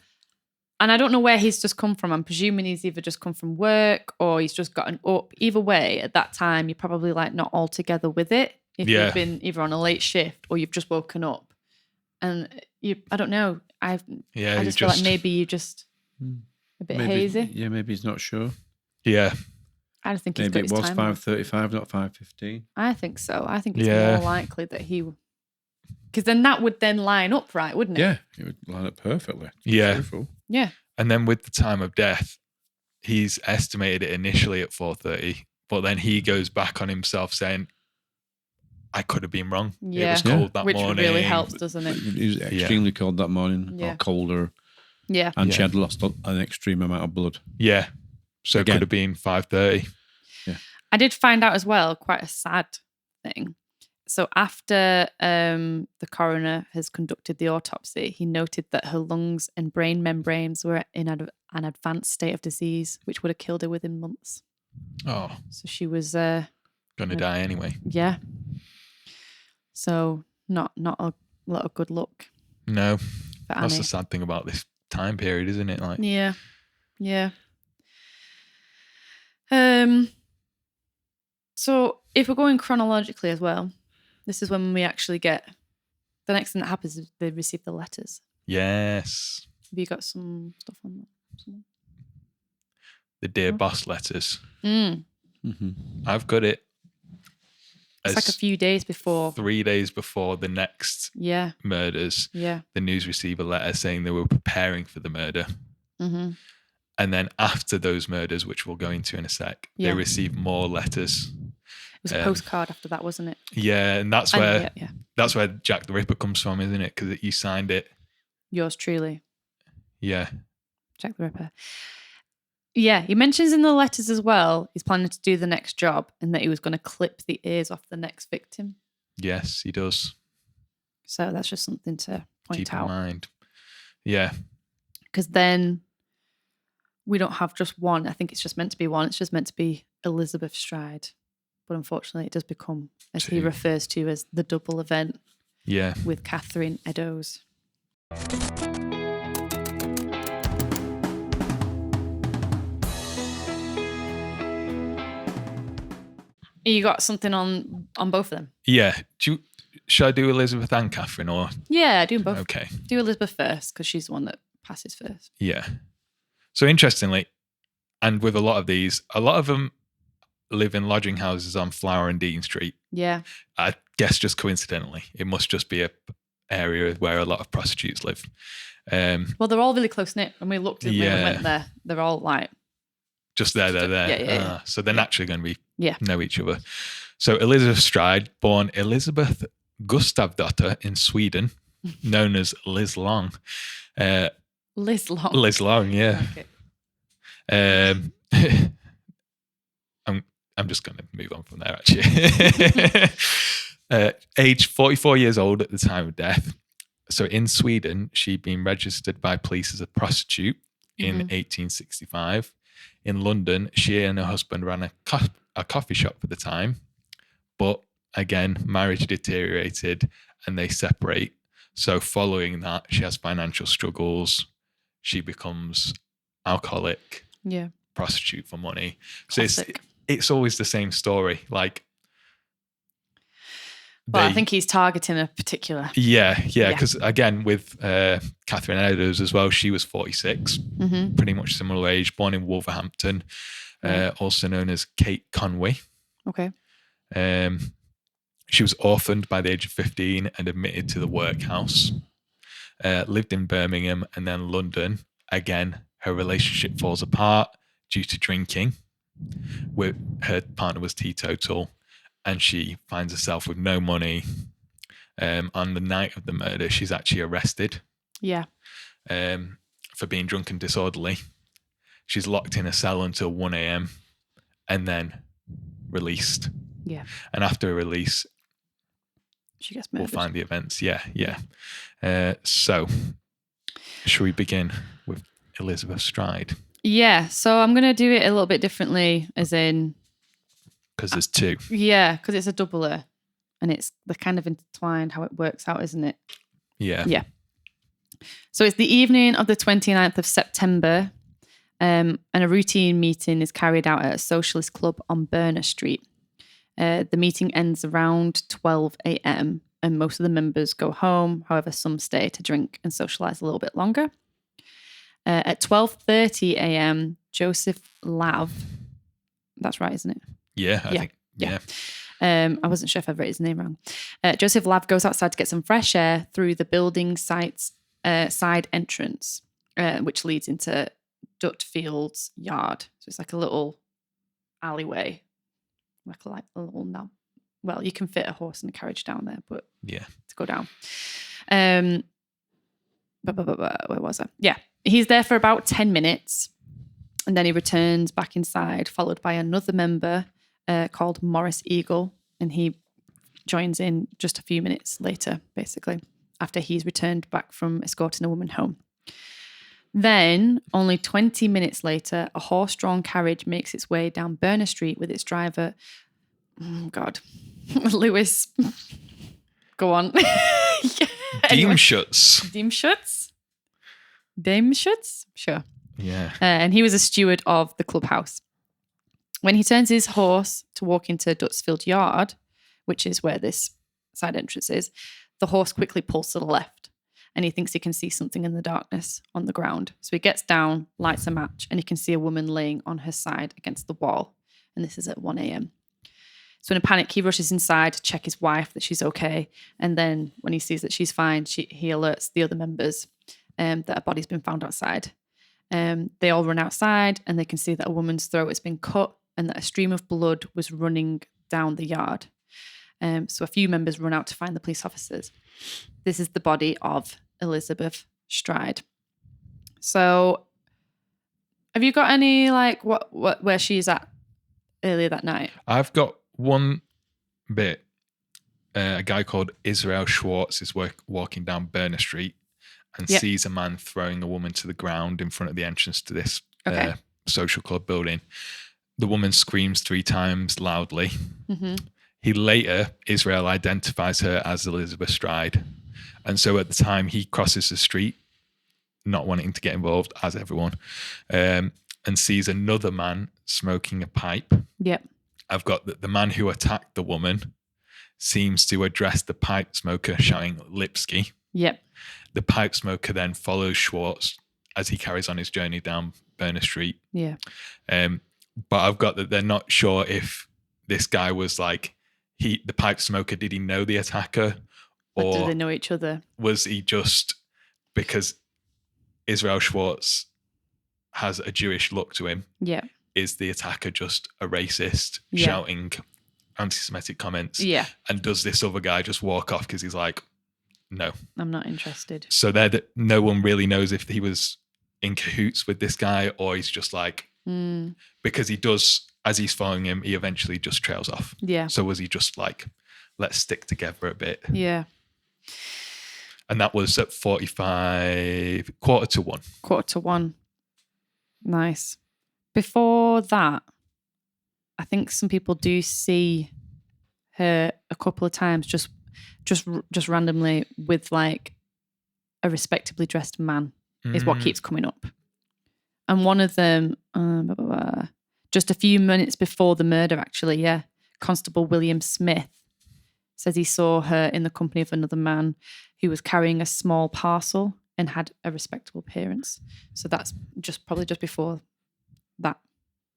and I don't know where he's just come from. I'm presuming he's either just come from work or he's just gotten up. Either way, at that time, you're probably like not all together with it. If you've been either on a late shift or you've just woken up. And I don't know. I just feel like maybe you just a bit hazy. Yeah, maybe he's not sure. Yeah. I just think maybe he's it got was his time 5:35, not 5:15. I think so. I think it's more likely that he, because then that would then line up, right? Wouldn't it? Yeah, it would line up perfectly. Yeah. Truthful. Yeah. And then with the time of death, he's estimated it initially at 4:30, but then he goes back on himself saying, I could have been wrong. It Yeah. was cold that Which morning. really helps, doesn't it? It was extremely cold that morning, Yeah. or colder, Yeah. and she had lost an extreme amount of blood. Yeah. So Again. it could have been 5:30. I did find out as well quite a sad thing. So after the coroner has conducted the autopsy, he noted that her lungs and brain membranes were in an advanced state of disease, which would have killed her within months. Oh, So she was, gonna die anyway. yeah. So not a lot of good luck No, for that's Annie. the sad thing about this time period, isn't it? Like, Yeah. So if we're going chronologically as well, this is when we actually get the next thing that happens is they receive the letters. yes, Have you got some stuff on that? the Dear Boss letters. Mm-hmm. I've got it. It's like a few days before. 3 days before the next Yeah. murders. Yeah. The news received a letter saying they were preparing for the murder. Mm-hmm. And then after those murders, which we'll go into in a sec, Yeah. they received more letters. It was a postcard after that, wasn't it? Yeah, and that's where yeah. that's where Jack the Ripper comes from, isn't it? Because you signed it. Yours truly, Yeah. Jack the Ripper. Yeah, he mentions in the letters as well he's planning to do the next job and that he was going to clip the ears off the next victim. Yes, he does. So that's just something to point Keep out. in mind. Yeah. Because then we don't have just one. I think it's just meant to be one. It's just meant to be Elizabeth Stride. But unfortunately, it does become, as he Two. refers to, as the double event Yeah. with Catherine Eddowes. You got something on both of them? Yeah. Should I do Elizabeth and Catherine or? Yeah, do them both. Okay. Do Elizabeth first because she's the one that passes first. Yeah. So interestingly, and with a lot of these, a lot of them live in lodging houses on Flower and Dean Street. Yeah. I guess just coincidentally, it must just be a area where a lot of prostitutes live. Well, they're all really close knit. When we looked at when we went there, they're all like just there. Yeah. So they're naturally going to be know each other. So Elizabeth Stride, born Elizabeth Gustavdotter in Sweden, known as Liz Long. Liz Long. Liz Long, yeah. Okay. I'm just going to move on from there, actually. Age 44 years old at the time of death. So in Sweden, she'd been registered by police as a prostitute in 1865. In London, she and her husband ran a coffee shop for the time. But again, marriage deteriorated and they separate. So following that, she has financial struggles. She becomes alcoholic, prostitute for money. Classic. So it's always the same story. Like, well, I think he's targeting a particular. Yeah. Because again, with Catherine Eddowes as well, she was 46, pretty much similar age, born in Wolverhampton, also known as Kate Conway. Okay. She was orphaned by the age of 15 and admitted to the workhouse. Lived in Birmingham and then London. Again, her relationship falls apart due to drinking. Her partner was teetotal and she finds herself with no money. On the night of the murder, she's actually arrested. Yeah. For being drunk and disorderly. She's locked in a cell until 1 a.m. and then released. Yeah. And after a release, she gets murdered. We'll find the events. Yeah. So, should we begin with Elizabeth Stride? Yeah. So I'm going to do it a little bit differently, as in... Because there's two. Yeah, because it's a doubler. And they're kind of intertwined how it works out, isn't it? Yeah. Yeah. So it's the evening of the 29th of September, and a routine meeting is carried out at a socialist club on Berner Street. The meeting ends around 12 a.m. and most of the members go home. However, some stay to drink and socialise a little bit longer. At 12:30 a.m., Joseph Lav, that's right, isn't it? Yeah, I think. Yeah. I wasn't sure if I'd written his name wrong. Joseph Lav goes outside to get some fresh air through the building site's side entrance, which leads into Dutfield's yard. So it's like a little alleyway, like a little well, you can fit a horse and a carriage down there, but Yeah. to go down. Where was I? Yeah. He's there for about 10 minutes and then he returns back inside, followed by another member called Morris Eagle. And he joins in just a few minutes later, basically, after he's returned back from escorting a woman home. Then, only 20 minutes later, a horse-drawn carriage makes its way down Burner Street with its driver, Lewis. Go on. Anyway. Deemschutz? Sure. Yeah. And he was a steward of the clubhouse. When he turns his horse to walk into Dutsfield Yard, which is where this side entrance is, the horse quickly pulls to the left and he thinks he can see something in the darkness on the ground. So he gets down, lights a match, and he can see a woman laying on her side against the wall. And this is at 1 a.m. So in a panic, he rushes inside to check his wife that she's okay. And then when he sees that she's fine, he alerts the other members that a body's been found outside. They all run outside and they can see that a woman's throat has been cut and that a stream of blood was running down the yard. So a few members run out to find the police officers. This is the body of Elizabeth Stride. So have you got any, like, where she's at earlier that night? I've got one bit. A guy called Israel Schwartz is walking down Burner Street and sees a man throwing a woman to the ground in front of the entrance to this social club building. The woman screams 3 times loudly. Mm-hmm. Israel identifies her as Elizabeth Stride. And so at the time he crosses the street, not wanting to get involved, as everyone, and sees another man smoking a pipe. Yep. I've got the man who attacked the woman seems to address the pipe smoker shouting Lipsky. Yep. The pipe smoker then follows Schwartz as he carries on his journey down Burner Street. Yeah. But I've got that they're not sure if this guy was like, the pipe smoker, did he know the attacker? Or do they know each other? Was he just, because Israel Schwartz has a Jewish look to him, is the attacker just a racist shouting anti-Semitic comments? Yeah. And does this other guy just walk off because he's like, no, I'm not interested. So no one really knows if he was in cahoots with this guy or he's just like, because he does, as he's following him, he eventually just trails off. Yeah. So was he just like, let's stick together a bit? Yeah. And that was at 45, 1:45. 1:45. Nice. Before that, I think some people do see her a couple of times just randomly with like a respectably dressed man is what keeps coming up. And one of them, just a few minutes before the murder, actually, Constable William Smith says he saw her in the company of another man who was carrying a small parcel and had a respectable appearance. So that's probably just before that,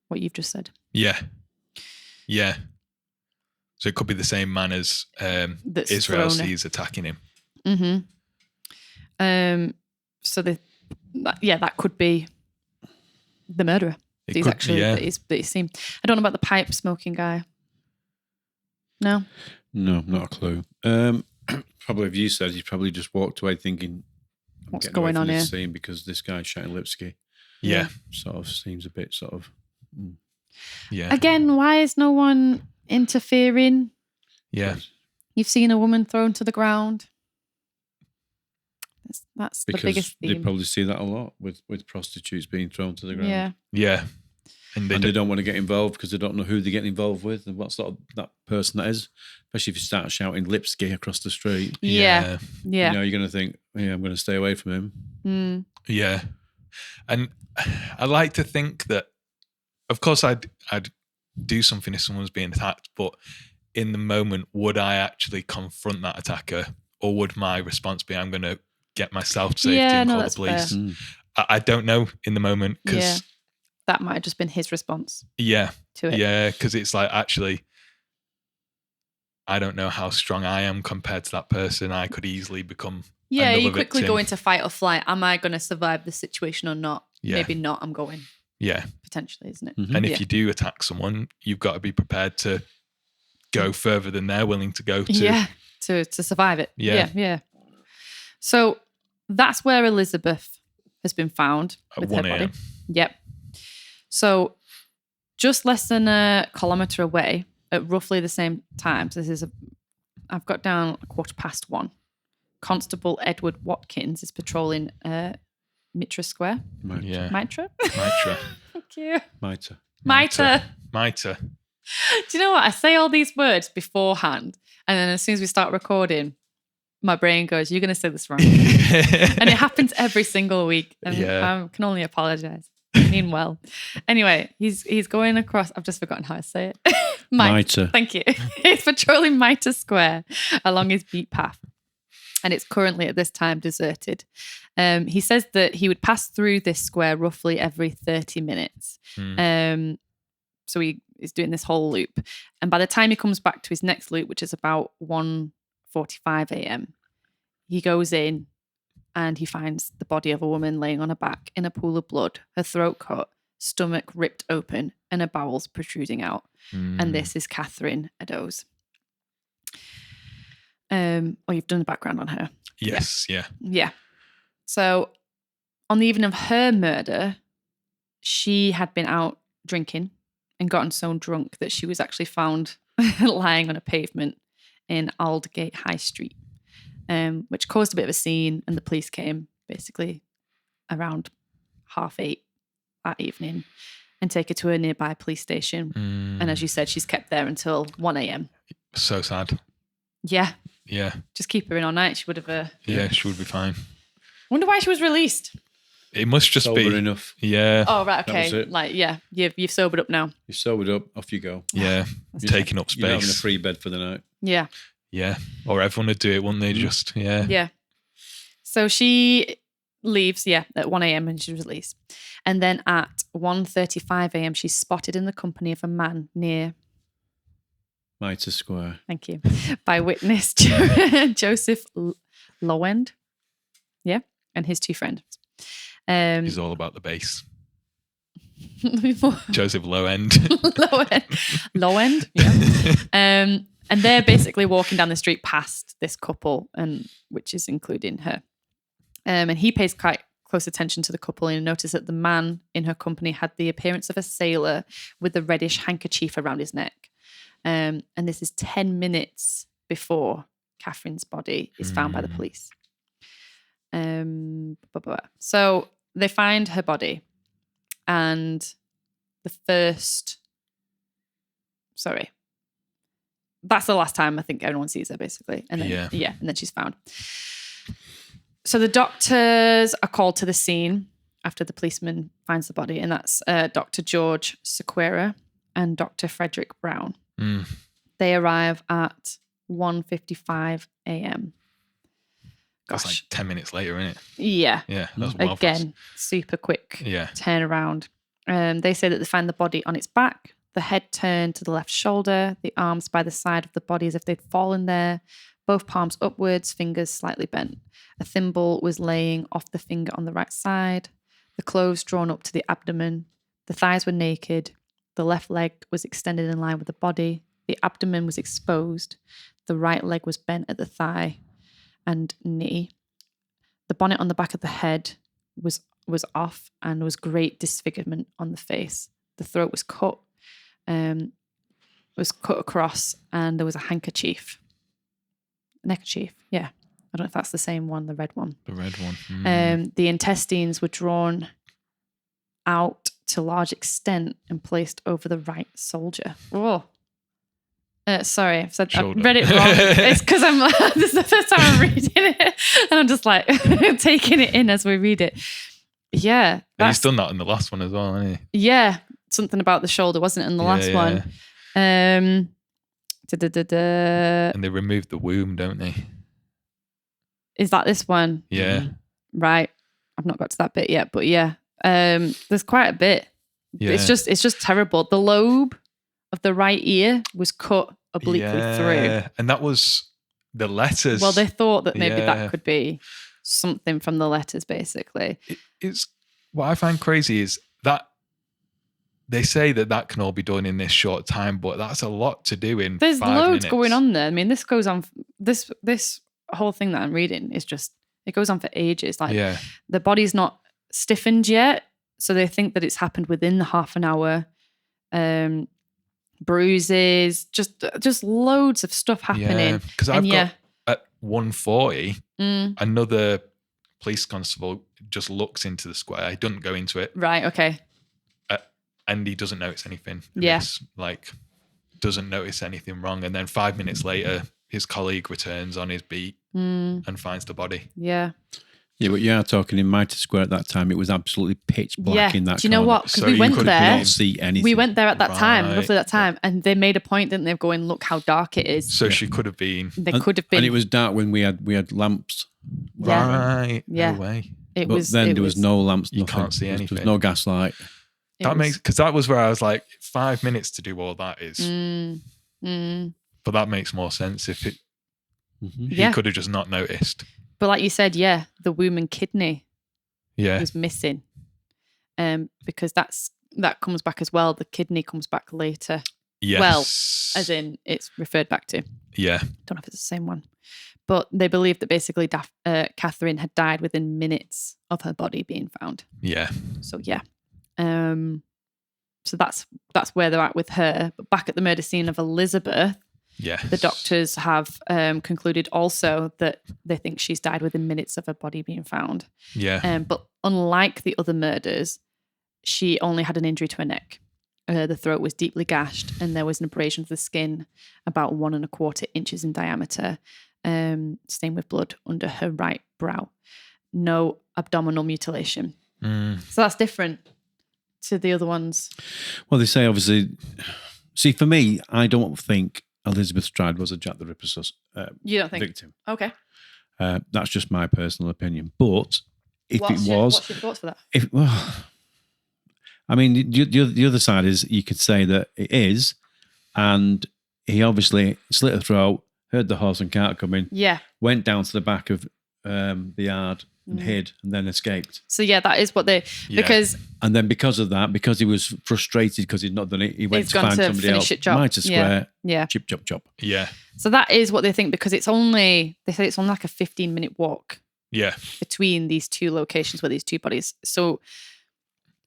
what you've just said. Yeah. Yeah. So it could be the same man as Israel sees attacking him. Mm-hmm. So that could be the murderer. That he's seen. I don't know about the pipe smoking guy. No, not a clue. Probably, if you said, he's probably just walked away thinking, what's going on here? Scene because this guy's shouting Lipsky. Yeah, sort of seems a bit sort of. Yeah. Again, why is no one interfering? Yeah. You've seen a woman thrown to the ground. That's because the biggest theme. They probably see that a lot with prostitutes being thrown to the ground. Yeah. Yeah. And they don't want to get involved because they don't know who they're getting involved with and what sort of that person that is. Especially if you start shouting Lipsky across the street. Yeah. You know, you're going to think, I'm going to stay away from him. Yeah. And I like to think that, of course, I'd do something if someone was being attacked, but in the moment, would I actually confront that attacker, or would my response be, I'm going to get myself to safety and call the police? I don't know in the moment because that might have just been his response. Yeah, to it. Yeah, because it's like, actually, I don't know how strong I am compared to that person. I could easily become. Yeah, you quickly go into fight or flight. Am I going to survive the situation or not? Yeah. Maybe not. I'm going. Yeah. Potentially, isn't it? And if you do attack someone, you've got to be prepared to go further than they're willing to go to. Yeah, to survive it. Yeah. Yeah. So that's where Elizabeth has been found At with 1 her body. a.m. Yep. So just less than a kilometre away at roughly the same time. So I've got down 1:15. Constable Edward Watkins is patrolling Mitra Square. Yeah. Mitra? Mitra. Thank you. Mitre. Mitra. Do you know what? I say all these words beforehand, and then as soon as we start recording, my brain goes, "You're going to say this wrong," and it happens every single week. And I can only apologise. I mean well. Anyway, he's going across. I've just forgotten how to say it. Mitre. Thank you. He's patrolling Mitre Square along his beat path, and it's currently at this time deserted. He says that he would pass through this square roughly every 30 minutes. So he is doing this whole loop. And by the time he comes back to his next loop, which is about 1:45 a.m., he goes in and he finds the body of a woman laying on her back in a pool of blood, her throat cut, stomach ripped open, and her bowels protruding out. And this is Catherine Eddowes. You've done the background on her. Yes, yeah. Yeah. So on the evening of her murder, she had been out drinking and gotten so drunk that she was actually found lying on a pavement in Aldgate High Street, which caused a bit of a scene, and the police came basically around 8:30 that evening and take her to a nearby police station. And as you said, she's kept there until 1 a.m. So sad. Yeah. Yeah. Just keep her in all night. She would have... Yeah, she would be fine. Wonder why she was released. It must just Sober be enough. Yeah. Oh, right, That was okay. it. Like, yeah, you've sobered up now. You're sobered up, off you go. Yeah. Taking up You're having a space. free bed for the night. Yeah. Yeah. Or everyone would do it, wouldn't they? Just Yeah. So she leaves, at 1 a.m. and she's released. And then at 1:35 a.m., she's spotted in the company of a man near, Mitre Square. thank you, by witness Joseph Lowend. Yeah. And his two friends. He's all about the bass. Joseph Lowend. Lowend, yeah. And they're basically walking down the street past this couple, and which is including her. And he pays quite close attention to the couple and noticed that the man in her company had the appearance of a sailor with a reddish handkerchief around his neck. And this is 10 minutes before Catherine's body is found by the police. So they find her body, and that's the last time I think everyone sees her, basically. And then, and then she's found. So the doctors are called to the scene after the policeman finds the body, and that's Dr. George Sequeira and Dr. Frederick Brown. They arrive at 1:55 a.m. That's like 10 minutes later, isn't it? Yeah. Yeah. That's well Again, super quick turnaround. They say that they find the body on its back, the head turned to the left shoulder, the arms by the side of the body as if they'd fallen there, both palms upwards, fingers slightly bent. A thimble was laying off the finger on the right side, the clothes drawn up to the abdomen, the thighs were naked, the left leg was extended in line with the body, the abdomen was exposed, the right leg was bent at the thigh and knee. The bonnet on the back of the head was off, and there was great disfigurement on the face. The throat was cut across, and there was a handkerchief. Neckerchief, yeah. I don't know if that's the same one, the red one. The red one. The intestines were drawn out to a large extent and placed over the right shoulder. Oh. Sorry, I've read it wrong. It's because this is the first time I'm reading it, and I'm just like taking it in as we read it. Yeah. And he's done that in the last one as well, hasn't he? Yeah. Something about the shoulder, wasn't it, in the last one? And they removed the womb, don't they? Is that this one? Yeah. Right. I've not got to that bit yet, but yeah. There's quite a bit. Yeah. It's just terrible. The lobe of the right ear was cut obliquely through. And that was the letters. Well, they thought that maybe that could be something from the letters, basically. It's what I find crazy is that they say that can all be done in this short time, but that's a lot to do in There's 5 loads minutes. going on there. I mean, this goes on. This whole thing that I'm reading is just, it goes on for ages. Like the body's not stiffened yet, so they think that it's happened within the half an hour. Bruises, just loads of stuff happening. Because I've got at 1:40, another police constable just looks into the square. He doesn't go into it. Right. Okay. And he doesn't notice anything. Yeah. It's like, doesn't notice anything wrong. And then 5 minutes later, his colleague returns on his beat and finds the body. Yeah. Yeah, but you are talking in Mitre Square at that time. It was absolutely pitch black in that. Do you know what? Because we went there. Not see anything. We went there at that time, roughly that time, and they made a point, didn't they, of going, look how dark it is. So she could have been. They could have been. And it was dark when we had lamps. Right. Yeah. No way. There was no lamps. You nothing. can't see anything. There was no gaslight. Because that was where I was like, 5 minutes to do all that is. But that makes more sense if it. He could have just not noticed. But like you said, the womb and kidney was missing. Because that comes back as well. The kidney comes back later. Yes. Well, as in it's referred back to. Yeah. Don't know if it's the same one. But they believe that basically Catherine had died within minutes of her body being found. Yeah. So so that's where they're at with her. But back at the murder scene of Elizabeth, the doctors have concluded also that they think she's died within minutes of her body being found. Yeah. But unlike the other murders, she only had an injury to her neck. The throat was deeply gashed and there was an abrasion of the skin about 1¼ inches in diameter, stained with blood under her right brow. No abdominal mutilation. So that's different to the other ones. Well, they say obviously. See, for me, I don't think Elizabeth Stride was a Jack the Ripper you don't think? victim. Okay. That's just my personal opinion. But if what's your thoughts for that? I mean, the other side is you could say that it is, and he obviously slit her throat, heard the horse and cart coming, went down to the back of the yard and hid, and then escaped. So that is what they because because of that, because he was frustrated because he'd not done it, he went to find somebody else. Mitre Square, chip chop chop. Yeah. So that is what they think because they say it's only like a 15-minute walk. Yeah. Between these two locations where these two bodies. So,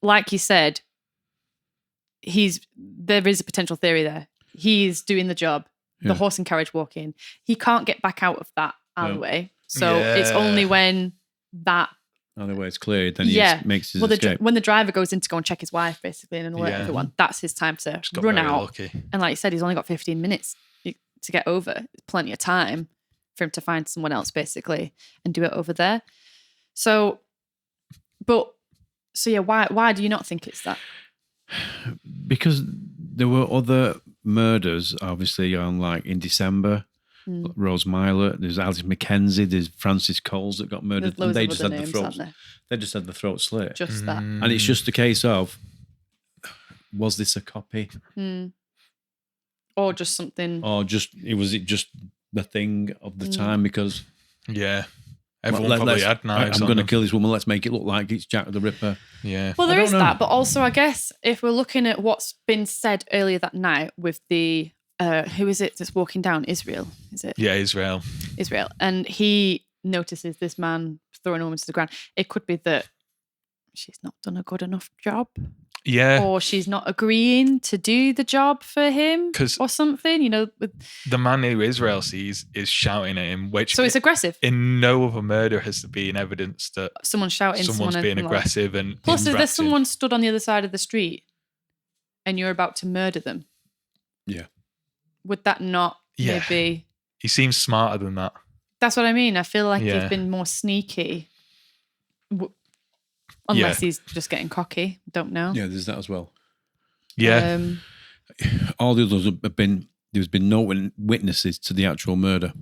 like you said, there is a potential theory there. He's doing the job, the horse and carriage walking. He can't get back out of that alleyway. So it's only when that alleyway is cleared, then he makes his escape. When the driver goes in to go and check his wife, basically, and alert everyone, that's his time to run out. Lucky. And like you said, he's only got 15 minutes to get over. It's plenty of time for him to find someone else, basically, and do it over there. So, why do you not think it's that? Because there were other murders, obviously, in December. Rose Myler, there's Alice Mackenzie, there's Francis Coles that got murdered, and they just had the throat. They just had the throat slit. Just that, and it's just a case of, was this a copy, or just something, or was it just the thing of the time? Because everyone probably had knives. I'm going to kill this woman. Let's make it look like it's Jack the Ripper. Yeah. Well, there is that, but also I guess if we're looking at what's been said earlier that night with the. Who is it that's walking down? Israel, is it? Yeah, Israel. And he notices this man throwing a woman to the ground. It could be that she's not done a good enough job. Yeah. Or she's not agreeing to do the job for him or something, The man who Israel sees is shouting at him, which... So it's aggressive. In no other murder has there been evidence that... Someone's shouting. Someone's being aggressive and... Plus, if there's someone stood on the other side of the street and you're about to murder them... Yeah. Would that not maybe... He seems smarter than that. That's what I mean. I feel like he's been more sneaky. Unless he's just getting cocky. Don't know. Yeah, there's that as well. Yeah. All the others there's been no witnesses to the actual murder.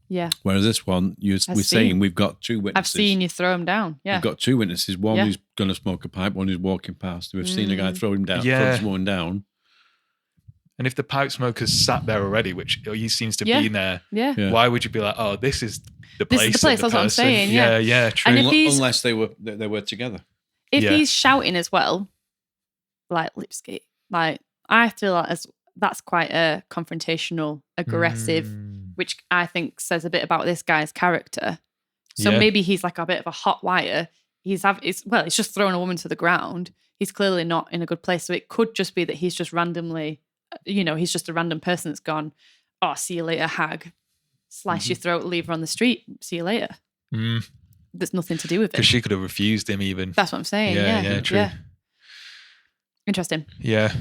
Yeah. Whereas this one, we're saying we've got 2 witnesses. I've seen you throw him down. Yeah. We've got 2 witnesses. One who's going to smoke a pipe, one who's walking past. We've seen a guy throw him down, throw someone down. And if the pipe smoker's sat there already, which he seems to be there, why would you be like, oh, this is the place? This is the place, that's what I'm saying. Yeah, true. And unless they were together. If he's shouting as well, like Lipsky. Like I feel like that's quite a confrontational, aggressive, which I think says a bit about this guy's character. So maybe he's like a bit of a hot wire. He's just thrown a woman to the ground. He's clearly not in a good place. So it could just be that he's just randomly, he's just a random person that's gone, oh, see you later, hag. Slice your throat, leave her on the street. See you later. There's nothing to do with it. Because she could have refused him even. That's what I'm saying. Yeah, true. Yeah. Interesting. Yeah.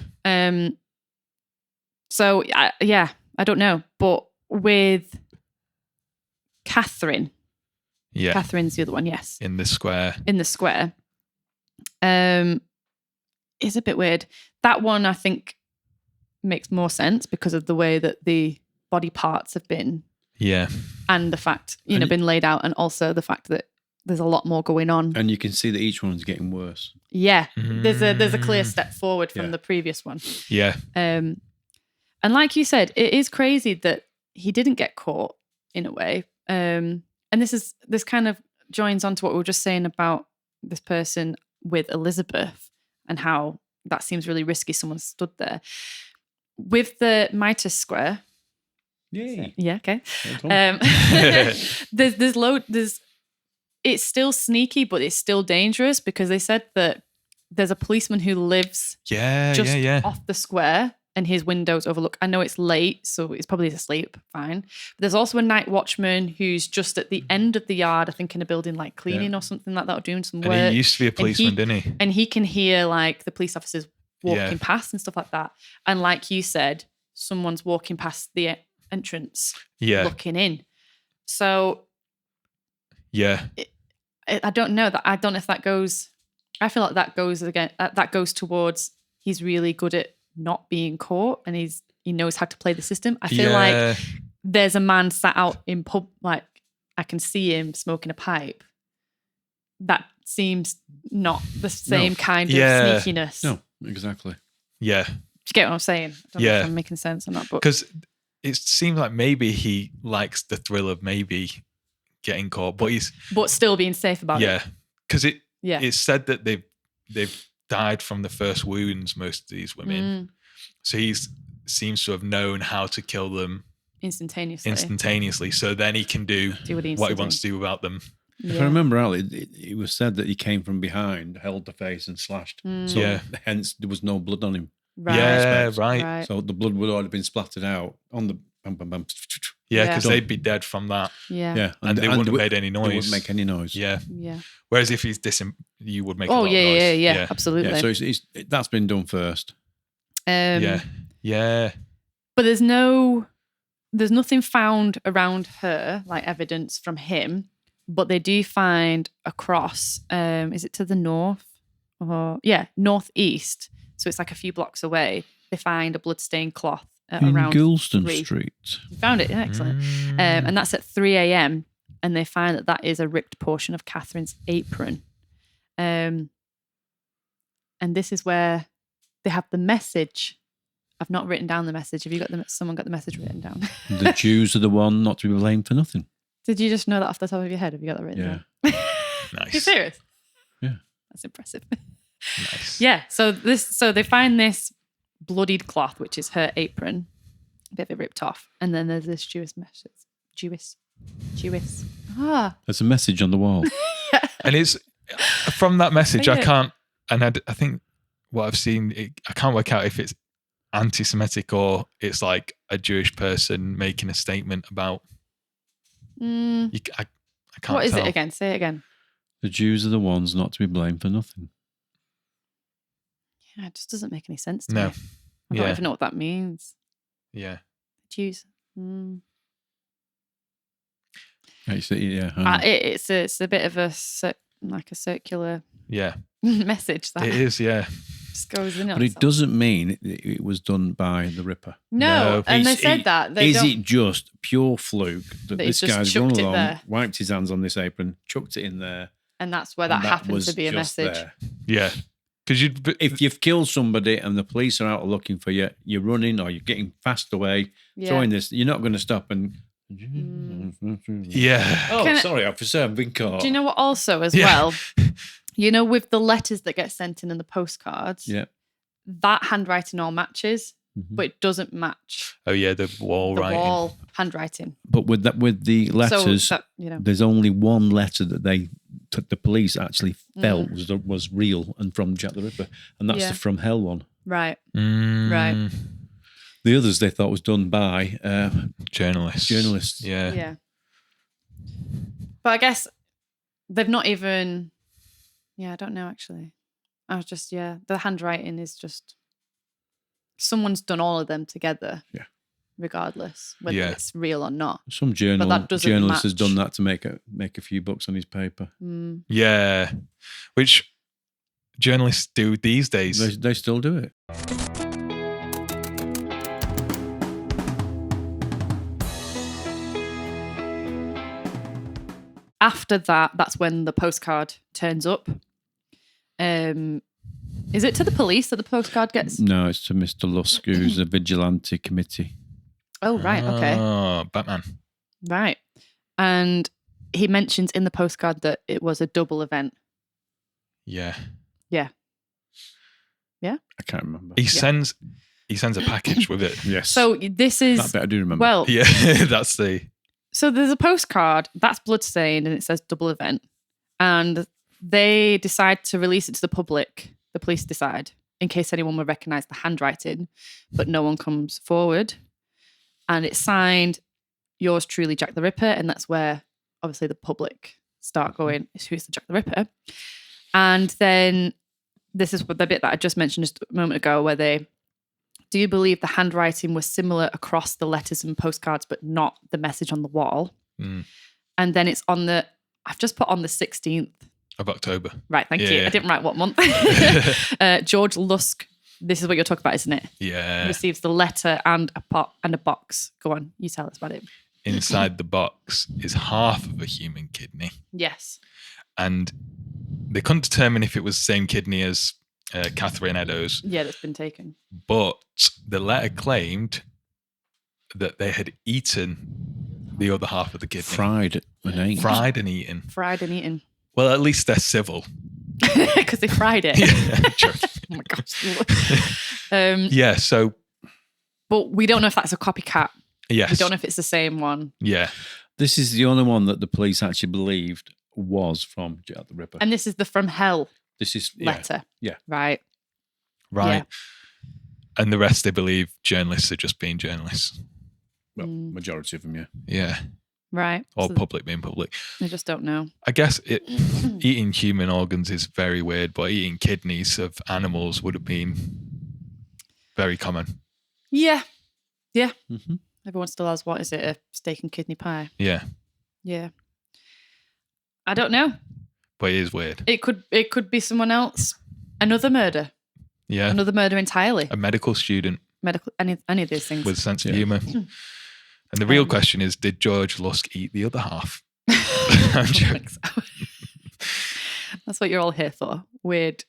So, I don't know. But with Catherine. Yeah. Catherine's the other one, yes. In the square. Is a bit weird. That one, I think, makes more sense because of the way that the body parts have been. Yeah. And the fact, been laid out, and also the fact that there's a lot more going on. And you can see that each one's getting worse. Yeah. There's a clear step forward from the previous one. Yeah. And like you said, it is crazy that he didn't get caught in a way. And this kind of joins on to what we were just saying about this person with Elizabeth and how that seems really risky. Someone stood there. With the Mitre Square. Yay. Yeah, okay. There's it's still sneaky, but it's still dangerous because they said that there's a policeman who lives just off the square and his windows overlook. I know it's late, so he's probably asleep, fine. But there's also a night watchman who's just at the end of the yard, I think in a building like cleaning or something like that, or doing some work. And he used to be a policeman, didn't he? And he can hear like the police officers walking past and stuff like that. And like you said, someone's walking past the entrance, looking in. So, I don't know that. I don't know if that goes. I feel like that goes again. That goes towards he's really good at not being caught, and he knows how to play the system. I feel like there's a man sat out in pub, like I can see him smoking a pipe. That seems not the same kind of sneakiness. No, exactly. Yeah. Do you get what I'm saying? I don't know if I'm making sense or not, but because it seems like maybe he likes the thrill of maybe getting caught, but still being safe about it. Yeah, because it's said that they've died from the first wounds, most of these women. So he seems to have known how to kill them instantaneously. So then he can do what he wants to do about them. If I remember rightly, it was said that he came from behind, held the face and slashed. So hence there was no blood on him. Right. Yeah, right. So the blood would already been splattered out on the bam, bam, bam. Yeah, because they'd be dead from that. Yeah. And they wouldn't have made any noise. They wouldn't make any noise. Yeah. Yeah. Whereas if he's you would make a lot of noise. Yeah, absolutely. Yeah, so that's been done first. Yeah. But there's nothing found around her, like evidence from him, but they do find a cross. Is it to the north? Northeast. So it's like a few blocks away. They find a bloodstained cloth around Goulston Street. You found it, excellent. And that's at 3 a.m. And they find that is a ripped portion of Catherine's apron. And this is where they have the message. I've not written down the message. Have you got someone got the message written down? The Jews are the one not to be blamed for nothing. Did you just know that off the top of your head? Have you got that written down? Nice. You serious? Yeah. That's impressive. Nice. Yeah. So they find this bloodied cloth, which is her apron, a bit of it ripped off, and then there's this Jewish message. Jewish. There's a message on the wall. And it's from that message. I can't, and I think what I've seen, I can't work out if it's anti-Semitic or it's like a Jewish person making a statement about. I can't. What is it again? Say it again. The Jews are the ones not to be blamed for nothing. Yeah, it just doesn't make any sense to me. I don't even know what that means. Yeah. Jews. It's a bit of a circular message. That it is. Yeah. Just goes in. But it doesn't mean it was done by the Ripper. No. And they said that. Is it just pure fluke that this guy's run along, there, wiped his hands on this apron, chucked it in there, and that's where that happened to be a message? There. Yeah. Because if you've killed somebody and the police are out looking for you, you're running or you're getting fast away, throwing this, you're not going to stop and. Yeah. Oh, sorry, officer, I've been caught. Do you know what? Also, as well, with the letters that get sent in and the postcards. Yeah. that handwriting all matches, but it doesn't match Oh yeah, the wall the writing. wall handwriting. But with the letters, So that, you know, there's only one letter that the police actually felt was real and from Jack the Ripper, and that's Yeah. the From Hell one. right. Mm, The others they thought was done by journalists. Yeah. Yeah. But I guess they've not even. Yeah, I don't know actually. I was just the handwriting is just. Someone's done all of them together. Yeah. Regardless whether it's real or not. Some that doesn't journalist has match. done that to make a few bucks on his paper. Yeah. Which journalists do these days. They still do it. After that, that's when the postcard turns up. Is it to the police that the postcard gets? No, it's to Mr. Lusk, who's a vigilante committee. Oh, right. Okay. Oh, Batman. Right. And he mentions in the postcard that it was a double event. Yeah. Yeah. I can't remember. He sends a package with it. Yes. So this is. That bit I do remember. Well, Yeah, that's the. so there's a postcard that's bloodstained and it says double event. And they decide to release it to the public. The police decide, in case anyone will recognise the handwriting, but no one comes forward. And it's signed, yours truly, Jack the Ripper. And that's where, obviously, the public start going, who's the Jack the Ripper? And then this is the bit that I just mentioned just a moment ago, where do you believe the handwriting was similar across the letters and postcards, but not the message on the wall? Mm. And then it's I've just put on the 16th. Of October. Right, thank you. Yeah. I didn't write what month. George Lusk, this is what you're talking about, isn't it? Yeah. Receives the letter and a pot and a box. Go on, you tell us about it. Inside the box is half of a human kidney. Yes. And they couldn't determine if it was the same kidney as Catherine Eddowes. Yeah, that's been taken. But the letter claimed that they had eaten the other half of the kidney. Fried and eaten. Fried and eaten. Fried and eaten. Well, at least they're civil. Because they fried it. True. Oh my gosh. Yeah, so. But we don't know if that's a copycat. Yes. We don't know if it's the same one. Yeah. This is the only one that the police actually believed was from Jack the Ripper. And this is the From Hell This is letter. Yeah. Right. Right. Yeah. And the rest, they believe journalists are just being journalists. Well, majority of them, yeah. Yeah. Right. Or So public being public. they just don't know. I guess eating human organs is very weird, but eating kidneys of animals would have been very common. Yeah. Yeah. Mm-hmm. Everyone still has, what is it, a steak and kidney pie? Yeah. Yeah. I don't know. But it is weird. It could be someone else. Another murder. Yeah. Another murder entirely. A medical student Medical, any of those things. with a sense of humour. And the real question is, did George Lusk eat the other half? I'm joking. So. That's what you're all here for. Weird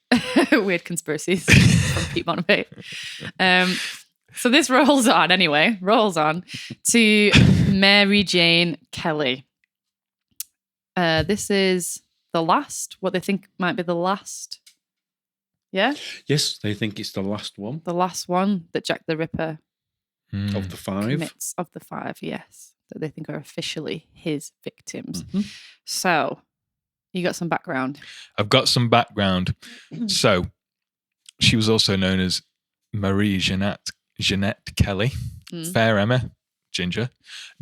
conspiracies from Pete Monavate. So this rolls on to Mary Jane Kelly. This is what they think might be the last. Yeah? Yes, they think it's the last one The last one that Jack the Ripper of the 5. commits, of the 5, yes. That they think are officially his victims. Mhm. So, you got some background. I've got some background. So, she was also known as Marie Jeanette Kelly, Fair Emma, Ginger,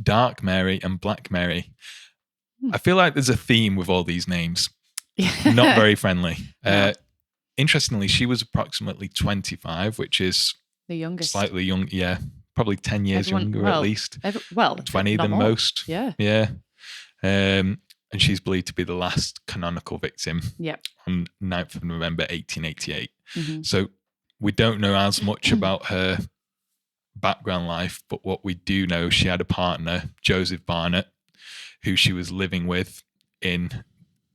Dark Mary, and Black Mary. I feel like there's a theme with all these names. Not very friendly. No. Interestingly, she was approximately 25, which is The youngest. slightly young. Yeah, probably 10 years younger at least. 20 not than more. most. Yeah. Yeah. And she's believed to be the last canonical victim Yep. on 9th of November, 1888. Mhm. So we don't know as much about her background life, but what we do know, she had a partner, Joseph Barnett, who she was living with in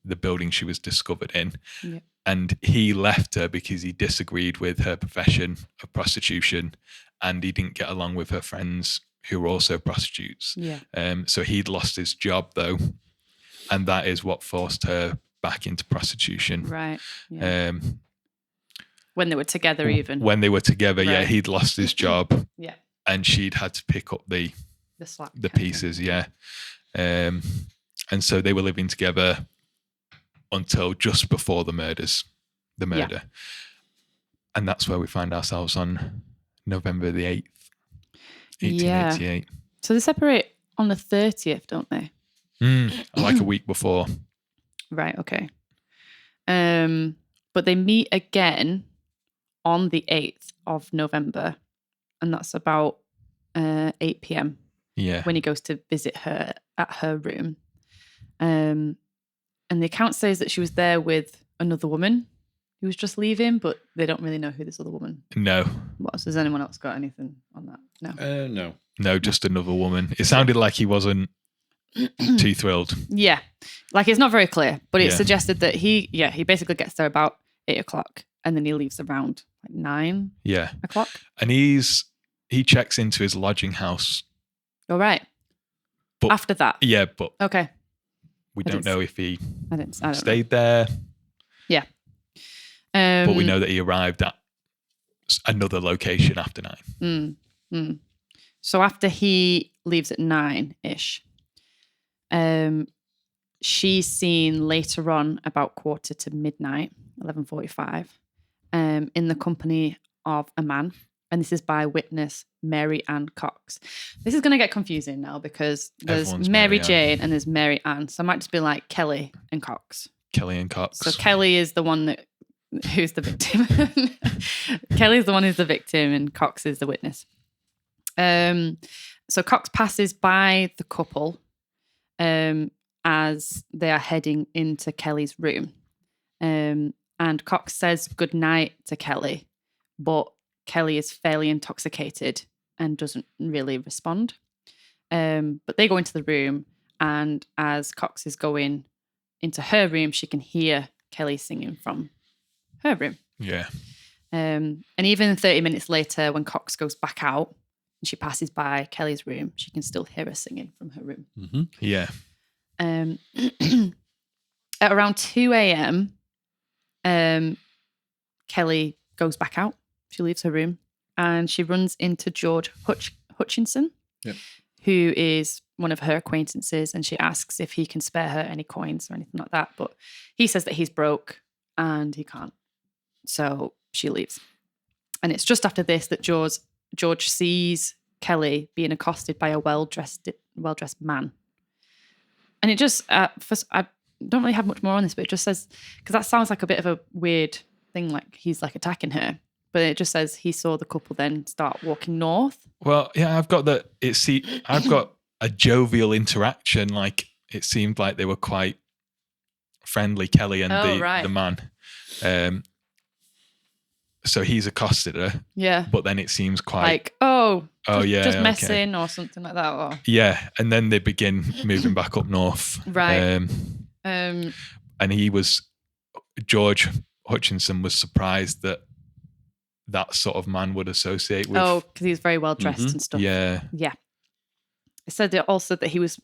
the building she was discovered in. Yep. And he left her because he disagreed with her profession of prostitution and he didn't get along with her friends who were also prostitutes. Yeah. So he'd lost his job though. And that is what forced her back into prostitution. Right. Yeah. when they were together, even when they were together. Yeah, Right. he'd lost his job, yeah, and she'd had to pick up the slack, the kind of pieces. thing. Yeah, and so they were living together until just before the murder, and that's where we find ourselves on November the 8th, 1888. So they separate on the 30th, don't they? Like a week before. Right. Okay. But they meet again on the 8th of November, and that's about 8 p.m. Yeah. when he goes to visit her at her room. And the account says that she was there with another woman who was just leaving, but they don't really know who this other woman No. was. Has anyone else got anything on that? No. No. No, just another woman. It sounded like he wasn't too thrilled. Yeah. Like it's not very clear, but it Yeah. suggested that he basically gets there about 8 o'clock and then he leaves around like 9 Yeah. o'clock. And he checks into his lodging house. All right. But- After that. Yeah, but Okay. we I don't didn't know if he I don't know. stayed there. Yeah. But we know that he arrived at another location after 9. So after he leaves at 9-ish, she's seen later on about 11:45, in the company of a man. And this is by witness Mary Ann Cox. This is going to get confusing now because there's Everyone's Mary Mary Ann. Jane and there's Mary Ann. So I might just be like Kelly and Cox. Kelly and Cox. So Kelly is the one who's the victim. Kelly is the one who's the victim and Cox is the witness. So Cox passes by the couple as they are heading into Kelly's room. And Cox says goodnight to Kelly, but Kelly is fairly intoxicated and doesn't really respond. But they go into the room, and as Cox is going into her room, she can hear Kelly singing from her room. Yeah. And even 30 minutes later, when Cox goes back out and she passes by Kelly's room, she can still hear her singing from her room. Mm-hmm. Yeah. At around 2 a.m., Kelly goes back out. She leaves her room and she runs into George Hutchinson, Yep. who is one of her acquaintances, and she asks if he can spare her any coins or anything like that. But he says that he's broke and he can't. So she leaves. And it's just after this that George sees Kelly being accosted by a well-dressed man. And it just, I don't really have much more on this, but it just says, because that sounds like a bit of a weird thing, like he's like attacking her. But it just says he saw the couple then start walking north. Well, yeah, I've got I've got a jovial interaction. Like it seemed like they were quite friendly, Kelly and the man. So he's accosted her. Yeah. But then it seems quite like, just okay. messing or something like that. Or Yeah, and then they begin moving back up north. Right. And George Hutchinson was surprised that sort of man would associate with. Oh, because he's very well dressed and stuff. Yeah. Yeah. It said also that he was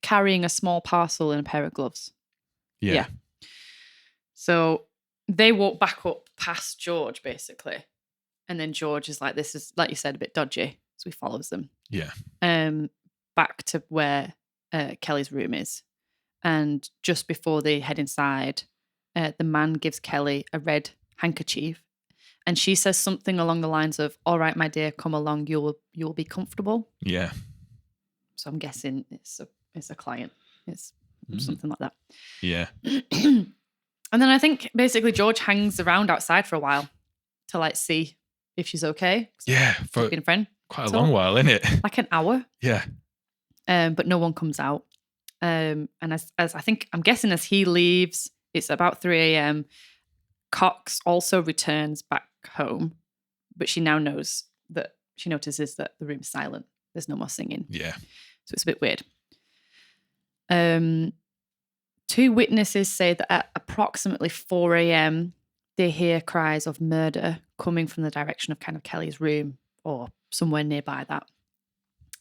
carrying a small parcel in a pair of gloves. Yeah. So they walk back up past George, basically. And then George is like, this is, like you said, a bit dodgy. So he follows them. Yeah. Back to where Kelly's room is. And just before they head inside, the man gives Kelly a red handkerchief. And she says something along the lines of, all right, my dear, come along. You'll be comfortable. Yeah. So I'm guessing it's a client. It's something like that. Yeah. And then I think basically George hangs around outside for a while to like see if she's okay. Yeah. For being a friend. quite a long while, isn't it? Like an hour. Yeah. But no one comes out. And as I think, I'm guessing as he leaves, it's about 3 a.m. Cox also returns back home, but she now notices that the room's silent. There's no more singing. Yeah. So it's a bit weird. 2 witnesses say that at approximately 4 a.m., they hear cries of murder coming from the direction of kind of Kelly's room or somewhere nearby that,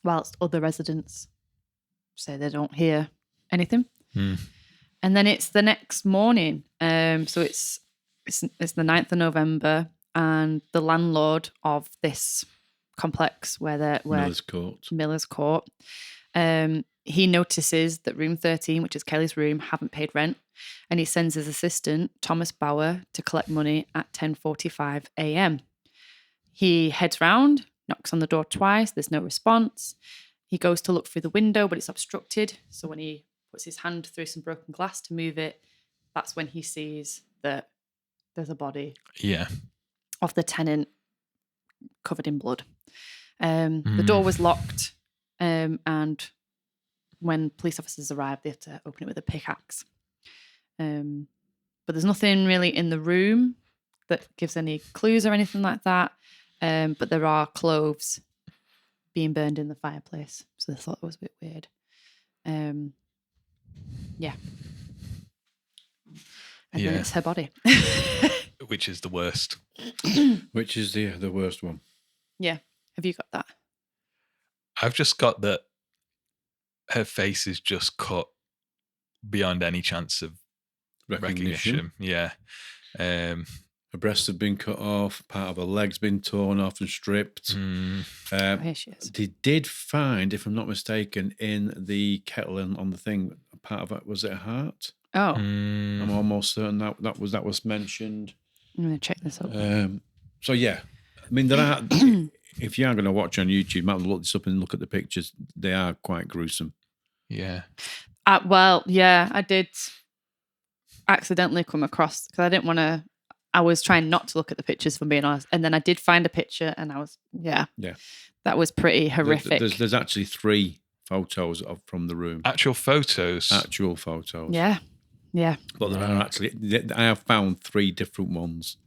whilst other residents say they don't hear anything. And then it's the next morning. So it's It's the 9th of November, and the landlord of this complex where Miller's Court, he notices that room 13, which is Kelly's room, haven't paid rent, and he sends his assistant, Thomas Bauer, to collect money at 10:45 a.m. He heads round, knocks on the door twice, there's no response. He goes to look through the window, but it's obstructed. So when he puts his hand through some broken glass to move it, that's when he sees that there's a body of the tenant covered in blood. The door was locked, and when police officers arrive, they have to open it with a pickaxe. But there's nothing really in the room that gives any clues or anything like that. But there are clothes being burned in the fireplace. So they thought it was a bit weird. Yeah. And then it's her body. Which is the worst. Which is the worst one. Yeah. Have you got that? I've just got that her face is just cut beyond any chance of recognition. Yeah. Her breasts have been cut off. Part of her leg's been torn off and stripped. Here she is. They did find, if I'm not mistaken, in the kettle and on the thing, part of it, was it a heart? Oh. I'm almost certain that was mentioned. I'm going to check this up. So, yeah. I mean, there are... If you are going to watch on YouTube, you might look this up and look at the pictures. They are quite gruesome. Yeah. Well, yeah, I did accidentally come across, because I didn't want to, I was trying not to look at the pictures, if I'm being honest. And then I did find a picture and I was, yeah. That was pretty horrific. There's actually 3 photos from the room. Actual photos? Actual photos. Yeah. Yeah. But there are actually, I have found 3 different ones.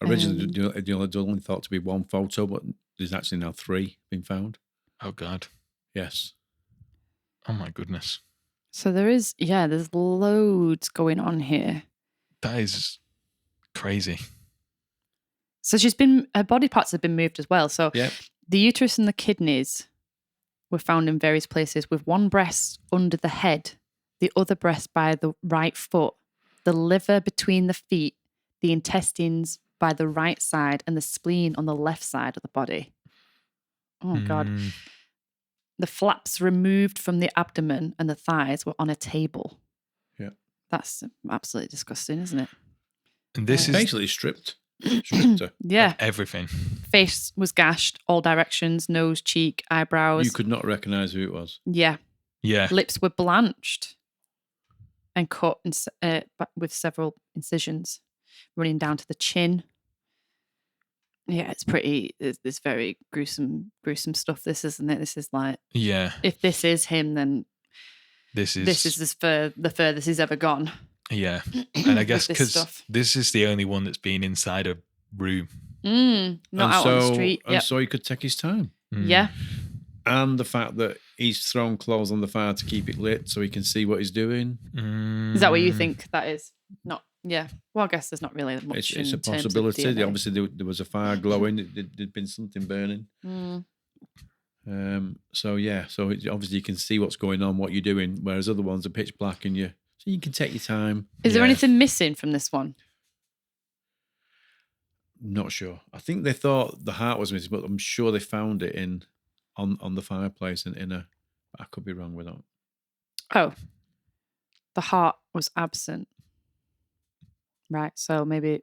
Originally, they only thought to be 1 photo, but there's actually now 3 been found. Oh, God. Yes. Oh, my goodness. So there's loads going on here. That is crazy. So her body parts have been moved as well. So the uterus and the kidneys were found in various places, with one breast under the head, the other breast by the right foot, the liver between the feet, the intestines by the right side, and the spleen on the left side of the body. Oh, God. The flaps removed from the abdomen and the thighs were on a table. Yeah. That's absolutely disgusting, isn't it? And this is basically stripped her. Yeah. Everything. Face was gashed, all directions, nose, cheek, eyebrows. You could not recognise who it was. Yeah. Yeah. Lips were blanched and cut with several incisions running down to the chin. Yeah, it's very gruesome stuff, this, isn't it? This is like, if this is him, then this is the furthest he's ever gone. Yeah. And I guess because this is the only one that's been inside a room. Not out on the street. And so he could take his time. Yeah. And the fact that he's thrown clothes on the fire to keep it lit so he can see what he's doing. Is that what you think that is? Not, yeah. Well, I guess there's not really much. It's a possibility. Obviously, there was a fire glowing. There'd been something burning. So obviously you can see what's going on, what you're doing, whereas other ones are pitch black, and so you can take your time. Is there anything missing from this one? Not sure. I think they thought the heart was missing, but I'm sure they found it on the fireplace and in a. I could be wrong with that. Oh, the heart was absent. Right. So maybe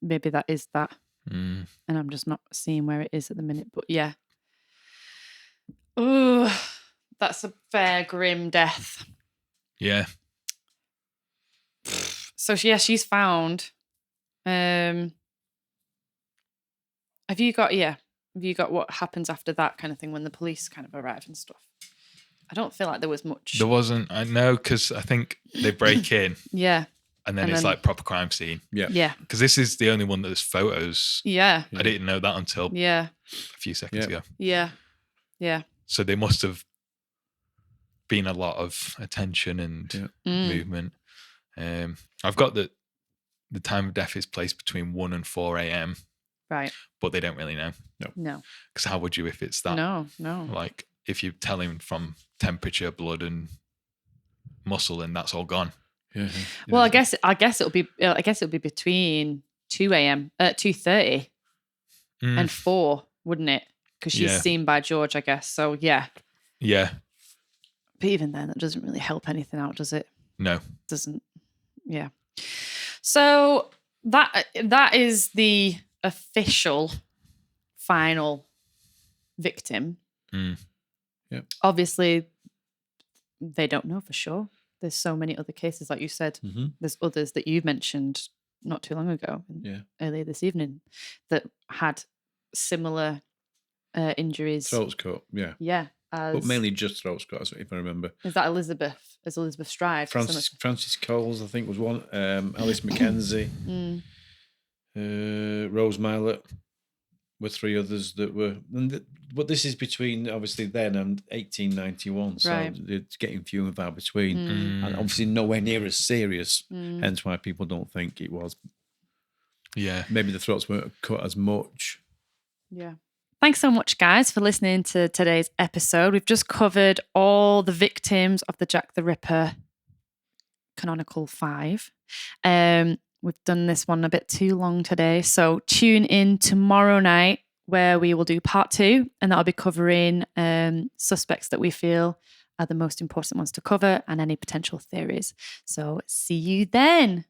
that is that, and I'm just not seeing where it is at the minute. But yeah. Oh, that's a fair grim death. Yeah. So she's found. Have you got what happens after that kind of thing when the police kind of arrive and stuff? I don't feel like there was much. There wasn't. I know, because I think they break in. Yeah. And then it's like proper crime scene. Yeah. Yeah. Because this is the only one that there's photos. Yeah. I didn't know that until a few seconds ago. Yeah. Yeah. So there must have been a lot of attention and movement. I've got that the time of death is placed between 1 and 4 a.m. Right. But they don't really know. No. Because how would you if it's that? No. Like if you tell him from temperature, blood and muscle, and that's all gone. Yeah. Well, I guess it'll be between 2 a.m. 2:30 and 4, wouldn't it? Because she's seen by George, I guess. So yeah. Yeah. But even then, that doesn't really help anything out, does it? No. Doesn't. Yeah. So that is the official final victim. Yep. Obviously, they don't know for sure. There's so many other cases, like you said. Mm-hmm. There's others that you mentioned not too long ago, earlier this evening, that had similar injuries. Throats cut, yeah. Yeah. But mainly just throats cut, if I remember. Is that Elizabeth? Is Elizabeth Stride? Frances Coles, I think, was one. Alice Mackenzie. Rose Milett were 3 others that were... But this is between, obviously, then and 1891. So it's getting few and far between. And obviously nowhere near as serious. Hence why people don't think it was. Yeah. Maybe the throats weren't cut as much. Yeah. Thanks so much, guys, for listening to today's episode. We've just covered all the victims of the Jack the Ripper Canonical 5. We've done this one a bit too long today, so tune in tomorrow night where we will do part 2, and that'll be covering suspects that we feel are the most important ones to cover and any potential theories. So see you then.